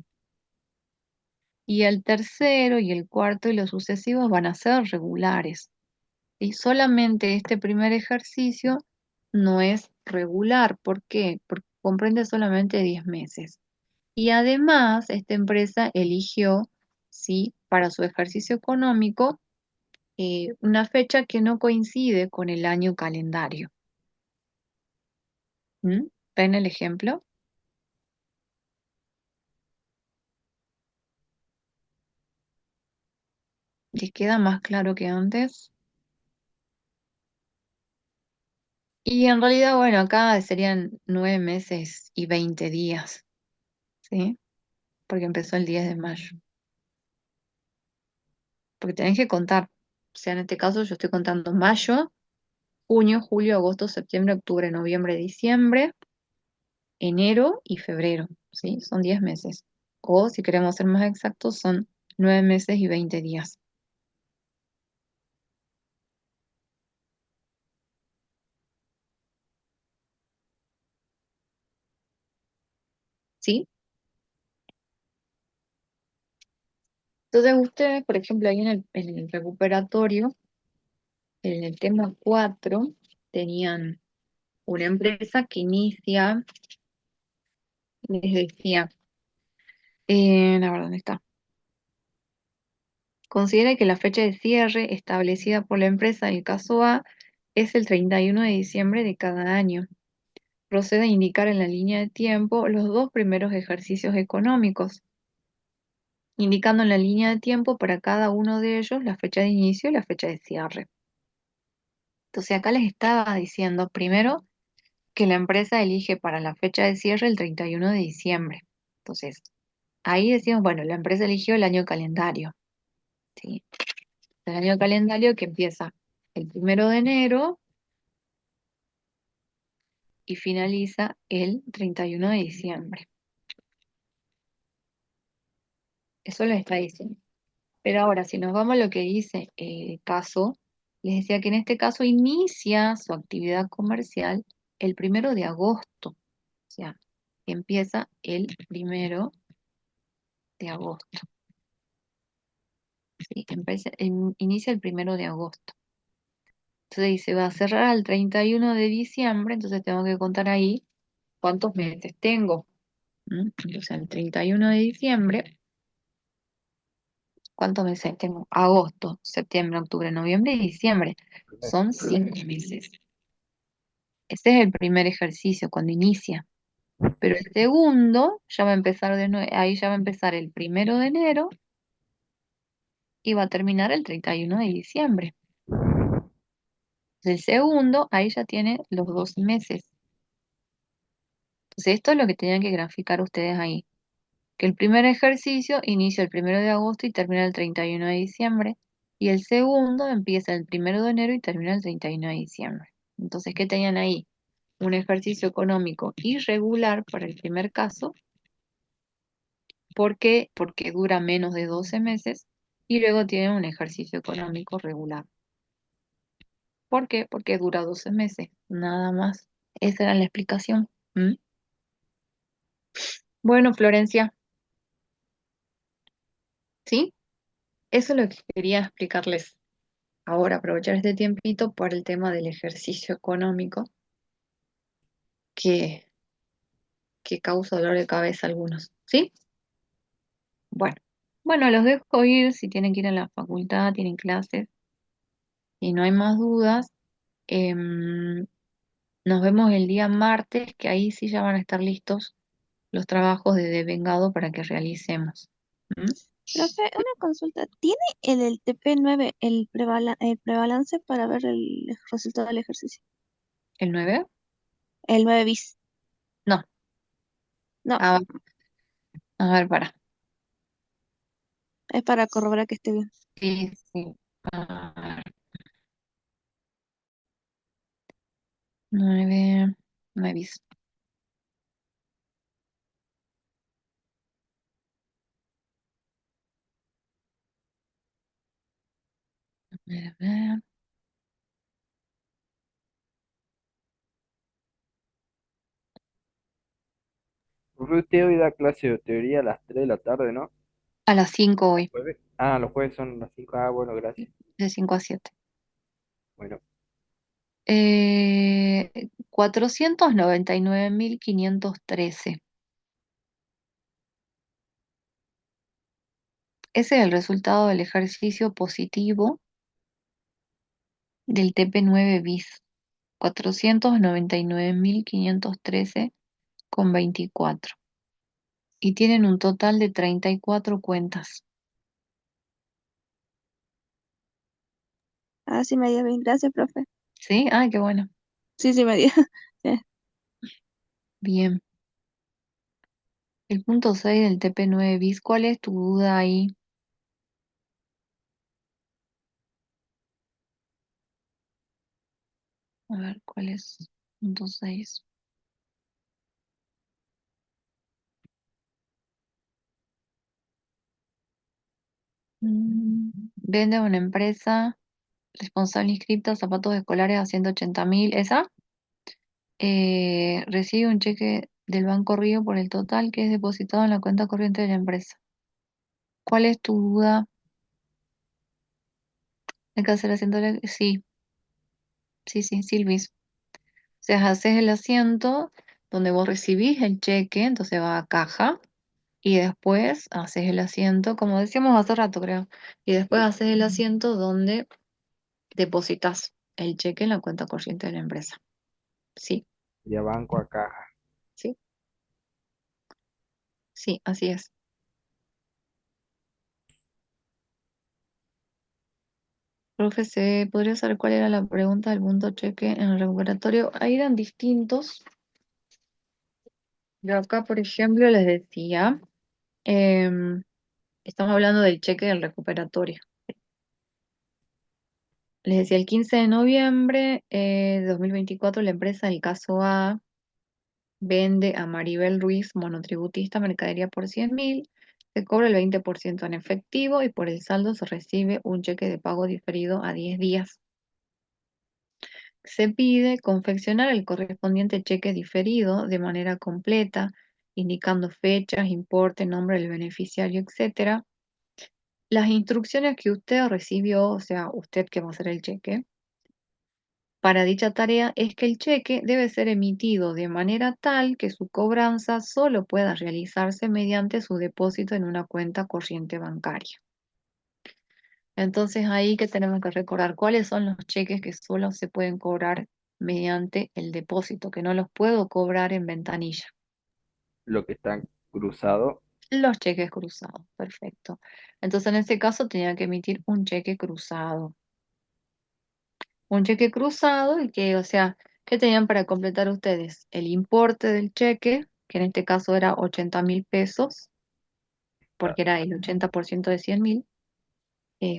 Y el tercero y el cuarto y los sucesivos van a ser regulares. Y solamente este primer ejercicio no es regular. ¿Por qué? Porque comprende solamente 10 meses. Y además, esta empresa eligió, sí, para su ejercicio económico, una fecha que no coincide con el año calendario. ¿Mm? ¿Ven el ejemplo? ¿Les queda más claro que antes? Y en realidad, bueno, acá serían 9 meses y 20 días, ¿sí? Porque empezó el 10 de mayo. Porque tenés que contar. O sea, en este caso yo estoy contando mayo, junio, julio, agosto, septiembre, octubre, noviembre, diciembre, enero y febrero, ¿sí? Son 10 meses. O si queremos ser más exactos, son 9 meses y 20 días. ¿Sí? Entonces ustedes, por ejemplo, ahí en el recuperatorio, en el tema 4 tenían una empresa que inicia, les decía, la verdad, ¿dónde está? Considera que la fecha de cierre establecida por la empresa en el caso A es el 31 de diciembre de cada año. Procede a indicar en la línea de tiempo los dos primeros ejercicios económicos, indicando en la línea de tiempo para cada uno de ellos la fecha de inicio y la fecha de cierre. Entonces acá les estaba diciendo primero que la empresa elige para la fecha de cierre el 31 de diciembre. Entonces, ahí decimos, bueno, la empresa eligió el año calendario, ¿sí? El año calendario que empieza el 1 de enero y finaliza el 31 de diciembre. Eso les está diciendo. Pero ahora, si nos vamos a lo que dice el caso, les decía que en este caso inicia su actividad comercial el 1 de agosto. O sea, empieza el 1 de agosto. ¿Sí? Inicia el 1 de agosto. Entonces dice, va a cerrar el 31 de diciembre, entonces tengo que contar ahí cuántos meses tengo. Entonces, el 31 de diciembre, ¿cuántos meses tengo? Agosto, septiembre, octubre, noviembre y diciembre. Son 5 meses. Ese es el primer ejercicio cuando inicia. Pero el segundo ya va a empezar de nuevo, ahí ya va a empezar el 1 de enero y va a terminar el 31 de diciembre. El segundo, ahí ya tiene los 12 meses. Entonces, esto es lo que tenían que graficar ustedes ahí. Que el primer ejercicio inicia el 1 de agosto y termina el 31 de diciembre. Y el segundo empieza el 1 de enero y termina el 31 de diciembre. Entonces, ¿qué tenían ahí? Un ejercicio económico irregular para el primer caso. ¿Por qué? Porque dura menos de 12 meses. Y luego tienen un ejercicio económico regular. ¿Por qué? Porque dura 12 meses. Nada más. Esa era la explicación. ¿Mm? Bueno, Florencia, ¿sí? Eso es lo que quería explicarles ahora, aprovechar este tiempito por el tema del ejercicio económico que, que causa dolor de cabeza a algunos, ¿sí? Bueno, bueno, los dejo ir si tienen que ir a la facultad, tienen clases y no hay más dudas. em, Nos vemos el día martes, que ahí sí ya van a estar listos los trabajos de devengado para que realicemos. ¿Mm? Profe, una consulta. ¿Tiene el TP9 el prebalance para ver el resultado del ejercicio? ¿El 9? El 9 bis. No. No, A, a ver, para. es para corroborar que esté bien. Sí, sí. A ver, 9, 9. A ver, a ver. Profe, usted hoy da clase de teoría a las 3 de la tarde, ¿no? A las 5 hoy, ¿Jueves? Ah, los jueves son las 5. Ah, bueno, gracias. de 5 a 7. Bueno, 499.513. Ese es el resultado del ejercicio positivo del TP9 bis. 499.513,24. Y tienen un total de 34 cuentas. Ah, sí me dio bien. Gracias, profe. ¿Sí? Ay, qué bueno. Sí, sí me dio. Sí. Bien. El punto 6 del TP9 bis. ¿Cuál es tu duda ahí? A ver, ¿cuál es? Punto 6. Vende a una empresa responsable inscripta zapatos escolares a 180.000. ¿Esa? Recibe un cheque del Banco Río por el total que es depositado en la cuenta corriente de la empresa. ¿Cuál es tu duda? Hay que hacer asiento. Sí, sí, sí, Silvis. O sea, haces el asiento donde vos recibís el cheque, entonces va a caja y después haces el asiento, como decíamos hace rato, creo, y después haces el asiento donde depositas el cheque en la cuenta corriente de la empresa. Sí, de banco a caja. sí, sí, así es. Profe, ¿se podría saber cuál era la pregunta del punto cheque en el recuperatorio? Ahí eran distintos. Yo acá, por ejemplo, les decía, em, estamos hablando del cheque del recuperatorio. Les decía, el 15 de noviembre de 2024, la empresa del caso A vende a Maribel Ruiz, monotributista, mercadería por 100.000, se cobra el 20% en efectivo y por el saldo se recibe un cheque de pago diferido a 10 días. Se pide confeccionar el correspondiente cheque diferido de manera completa, indicando fechas, importe, nombre del beneficiario, etcétera. Las instrucciones que usted recibió, o sea, usted que va a hacer el cheque, para dicha tarea es que el cheque debe ser emitido de manera tal que su cobranza solo pueda realizarse mediante su depósito en una cuenta corriente bancaria. Entonces ahí que tenemos que recordar cuáles son los cheques que solo se pueden cobrar mediante el depósito, que no los puedo cobrar en ventanilla. Lo que está cruzado, Los cheques cruzados, perfecto. Entonces en este caso tenía que emitir un cheque cruzado. Un cheque cruzado y que, o sea, ¿qué tenían para completar ustedes? El importe del cheque, que en este caso era 80.000 pesos, ah, porque era el 80% de 100.000,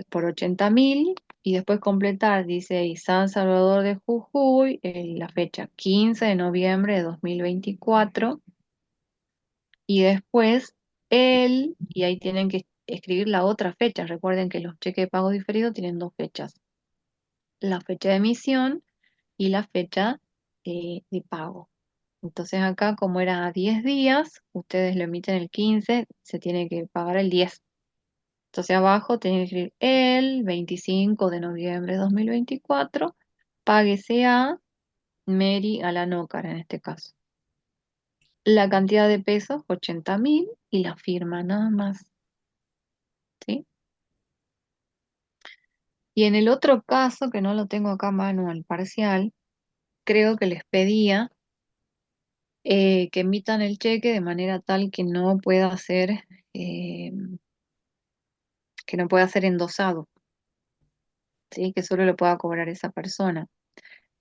por 80.000, y después completar, dice ahí, San Salvador de Jujuy, la fecha 15 de noviembre de 2024, y después y ahí tienen que escribir la otra fecha. Recuerden que los cheques de pago diferido tienen dos fechas, la fecha de emisión y la fecha de pago. Entonces acá, como era a 10 días, ustedes lo emiten el 15, se tiene que pagar el 10. Entonces abajo tienen que escribir el 25 de noviembre de 2024, páguese a Mary Alanócar en este caso. La cantidad de pesos, 80.000, y la firma nada más. ¿Sí? Y en el otro caso, que no lo tengo acá a mano al parcial, creo que les pedía que emitan el cheque de manera tal eh, que no pueda ser endosado, ¿sí? Que solo lo pueda cobrar esa persona.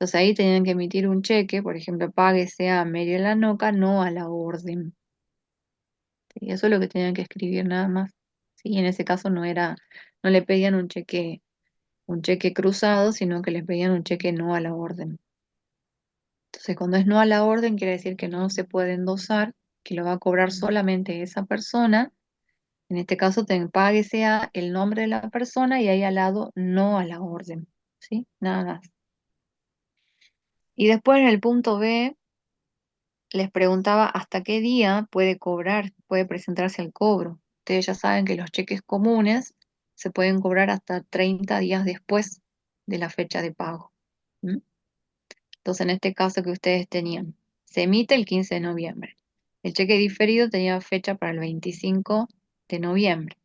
Entonces ahí tenían que emitir un cheque, por ejemplo, páguese a Mary Lanoca, no a la orden. ¿Sí? Eso es lo que tenían que escribir nada más. ¿Sí? En ese caso no le pedían un cheque cruzado, sino que les pedían un cheque no a la orden. Entonces, cuando es no a la orden, quiere decir que no se puede endosar, que lo va a cobrar solamente esa persona. En este caso, páguese a el nombre de la persona y ahí al lado no a la orden. ¿Sí? Nada más. Y después en el punto B, les preguntaba hasta qué día puede cobrar, puede presentarse al cobro. Ustedes ya saben que los cheques comunes se pueden cobrar hasta 30 días después de la fecha de pago. ¿Mm? Entonces, en este caso que ustedes tenían, se emite el 15 de noviembre. El cheque diferido tenía fecha para el 25 de noviembre,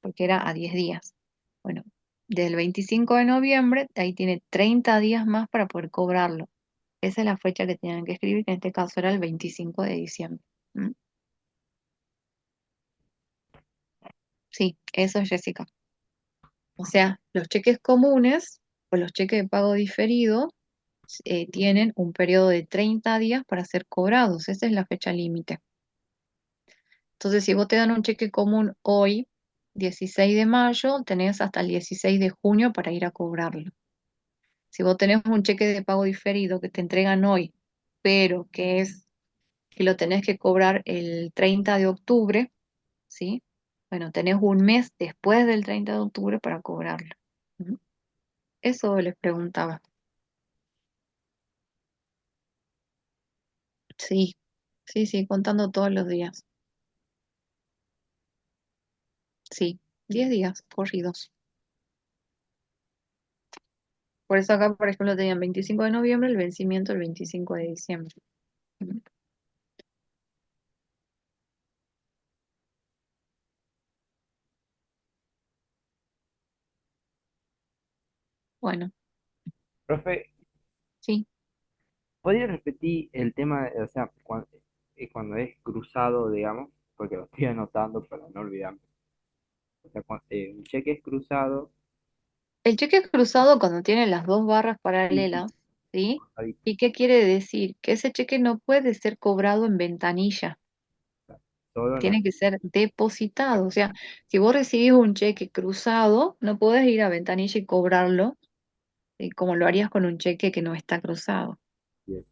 porque era a 10 días. Bueno, del 25 de noviembre, ahí tiene 30 días más para poder cobrarlo. Esa es la fecha que tenían que escribir, que en este caso era el 25 de diciembre. ¿Mm? Sí, eso es Jessica. O sea, los cheques comunes o los cheques de pago diferido tienen un periodo de 30 días para ser cobrados. Esa es la fecha límite. Entonces, si vos te dan un cheque común hoy, 16 de mayo, tenés hasta el 16 de junio para ir a cobrarlo. Si vos tenés un cheque de pago diferido que te entregan hoy, pero que lo tenés que cobrar el 30 de octubre, ¿sí? Bueno, tenés un mes después del 30 de octubre para cobrarlo. Ujú. Eso les preguntaba. Sí, sí, sí, contando todos los días. Sí, 10 días corridos. Por eso acá, por ejemplo, tenían 25 de noviembre, el vencimiento el 25 de diciembre. Ujú. Bueno, Profe, sí. ¿podría repetir el tema, o sea, cuando es cruzado, digamos, porque lo estoy anotando para no olvidarme? O sea, un cheque es cruzado El cheque cruzado cuando tiene las dos barras y paralelas, ¿sí? ahí, ¿Y qué quiere decir? Que ese cheque no puede ser cobrado en ventanilla, solo en tiene que ser depositado. O sea, si vos recibís un cheque cruzado, no podés ir a ventanilla y cobrarlo, como lo harías con un cheque que no está cruzado. bien.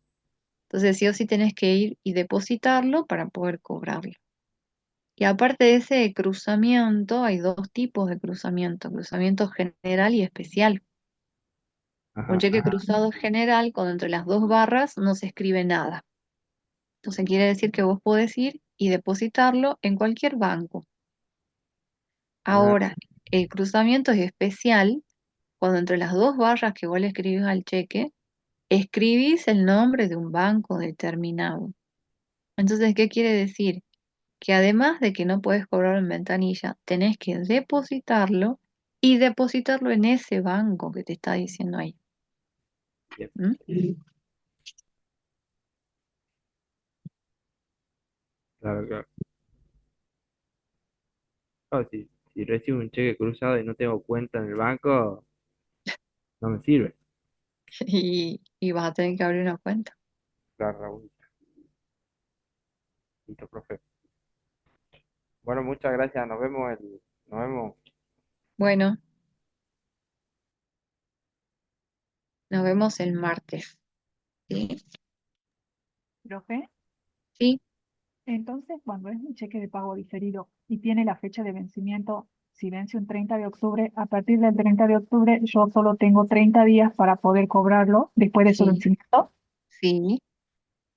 Entonces, sí o sí tenés que ir y depositarlo para poder cobrarlo. Y aparte de ese cruzamiento, hay dos tipos de cruzamiento: cruzamiento general y especial. Un Ajá, cheque cruzado general, cuando entre las dos barras no se escribe nada. Entonces quiere decir que vos podés ir y depositarlo en cualquier banco. ah, Ahora, el cruzamiento es especial cuando entre las dos barras que vos le escribís al cheque, escribís el nombre de un banco determinado. Entonces, ¿qué quiere decir? Que además de que no puedes cobrar en ventanilla, tenés que depositarlo y depositarlo en ese banco que te está diciendo ahí. bien, ¿Mm? claro, claro. Claro, si recibo un cheque cruzado y no tengo cuenta en el banco, no me sirve. Y vas a tener que abrir una cuenta. Claro, Raúl. Listo, profe. Bueno, muchas gracias. Nos vemos. Bueno, nos vemos el martes. ¿Sí? Profe, Sí, entonces cuando es un cheque de pago diferido y tiene la fecha de vencimiento, si vence un 30 de octubre, a partir del 30 de octubre yo solo tengo 30 días para poder cobrarlo después de su sí, vencimiento, sí,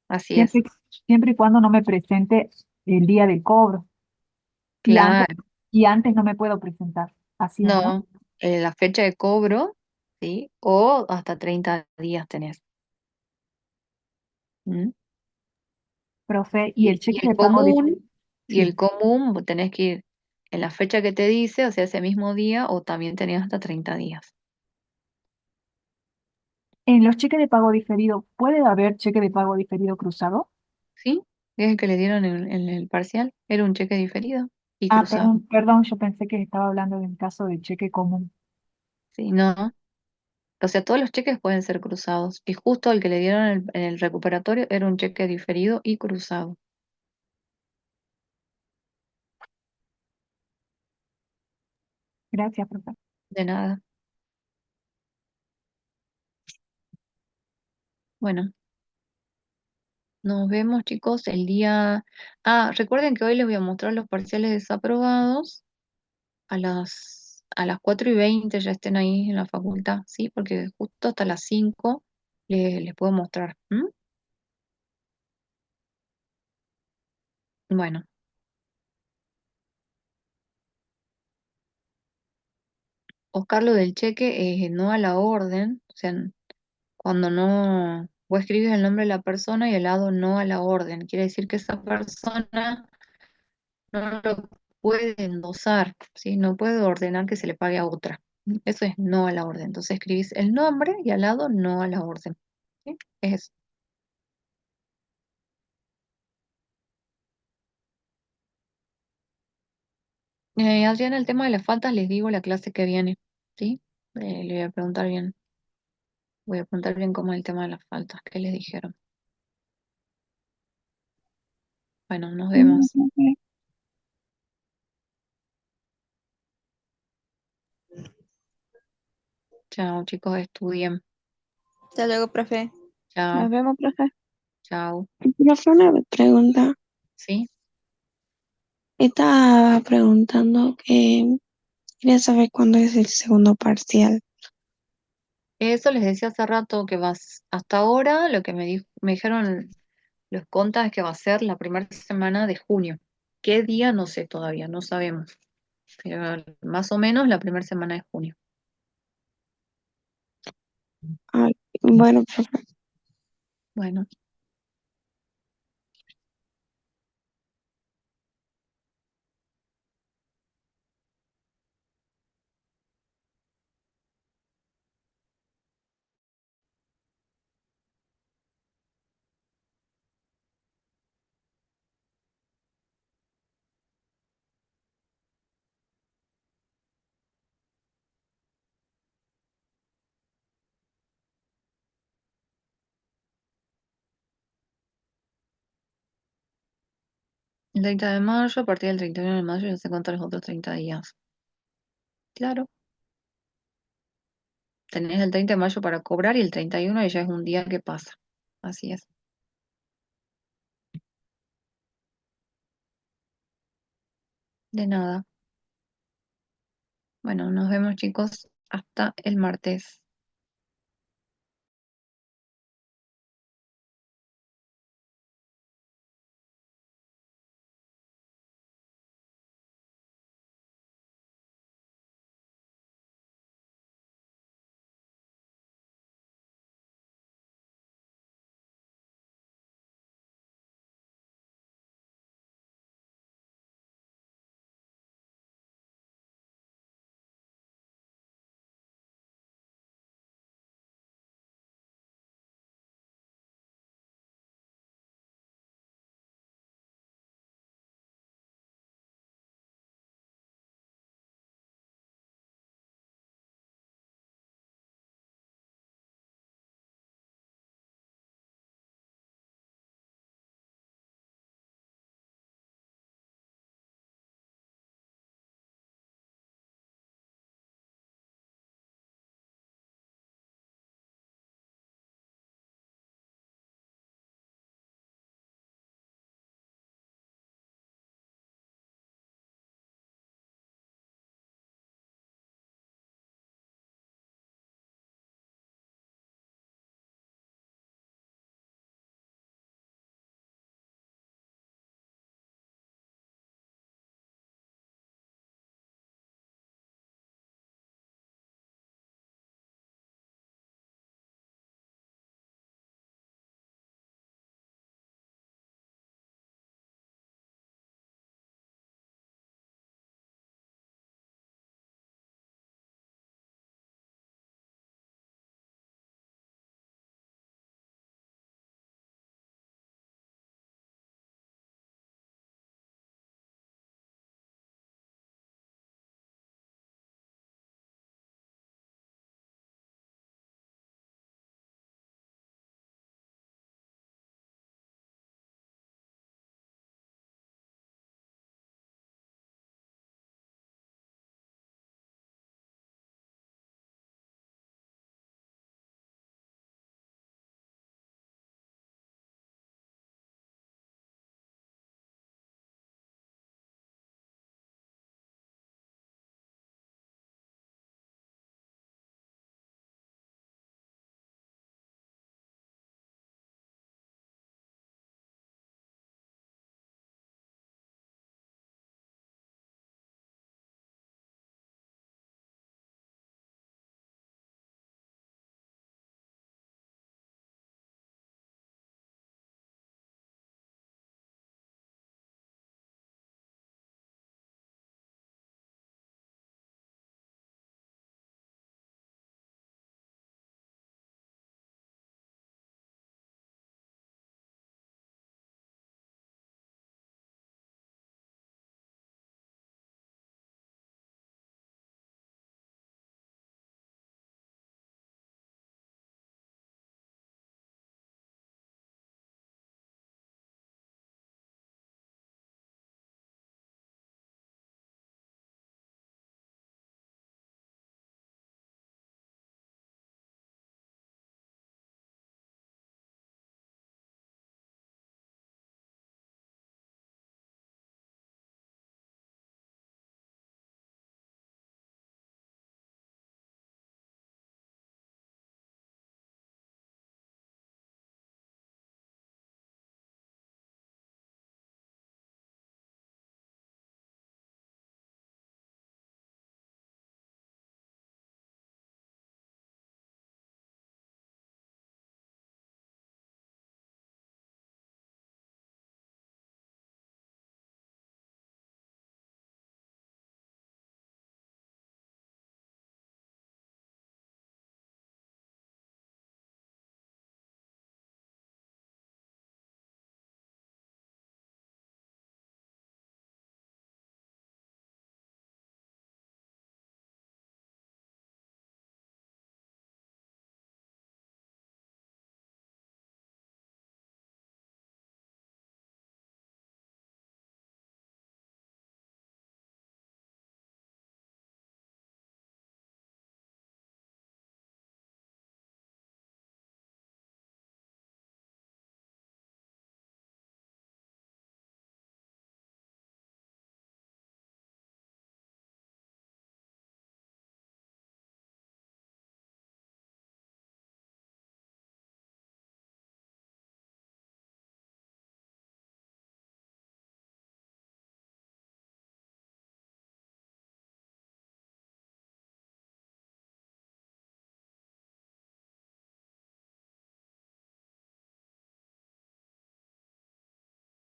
así es. siempre, siempre y cuando no me presente el día del cobro. Y antes, Claro, y antes no me puedo presentar. Así es, ¿no? no, la fecha de cobro, ¿sí? O hasta 30 días tenés. ¿Mm? Profe, y el Y cheque de pago diferido. el Sí. común, vos tenés que ir en la fecha que te dice, o sea, ese mismo día, o también tenés hasta 30 días. En los cheques de pago diferido, ¿puede haber cheque de pago diferido cruzado? ¿Sí? Es el que le dieron en el parcial, era un cheque diferido y Ah, cruzado. perdón, perdón, yo pensé que estaba hablando del caso de cheque común. Sí, no. O sea, todos los cheques pueden ser cruzados. Y justo el que le dieron en el recuperatorio era un cheque diferido y cruzado. Gracias, profe. De nada. Bueno, nos vemos, chicos, el día... Ah, recuerden que hoy les voy a mostrar los parciales desaprobados a las 4:20 ya estén ahí en la facultad, ¿sí? Porque justo hasta las 5 les puedo mostrar. ¿M? Bueno, Oscar, lo del cheque es no a la orden, o sea, cuando no, vos escribes el nombre de la persona y al lado no a la orden, quiere decir que esa persona no lo puede endosar, ¿sí? No puede ordenar que se le pague a otra. Eso es no a la orden. Entonces escribís el nombre y al lado no a la orden. ¿Sí? Es eso. Adriana, el tema de las faltas les digo la clase que viene, ¿sí? Le voy a preguntar bien. Voy a preguntar bien cómo es el tema de las faltas, qué les dijeron. Bueno, nos Bueno, vemos. profe. Chao, chicos, estudien. Hasta luego, profe. Chao, Nos vemos, profe. chao. Profe, una pregunta. ¿Sí? Estaba preguntando que quería saber cuándo es el segundo parcial. Eso les decía hace rato que vas. Hasta ahora lo que me dijeron los contas es que va a ser la primera semana de junio. ¿Qué día? No sé todavía, no sabemos. Pero más o menos la primera semana de junio. Ay, bueno, profe. Bueno. El 30 de mayo, a partir del 31 de mayo ya se cuentan los otros 30 días. Claro. Tenés el 30 de mayo para cobrar y el 31 y ya es un día que pasa. Así es. De nada. Bueno, nos vemos chicos hasta el martes.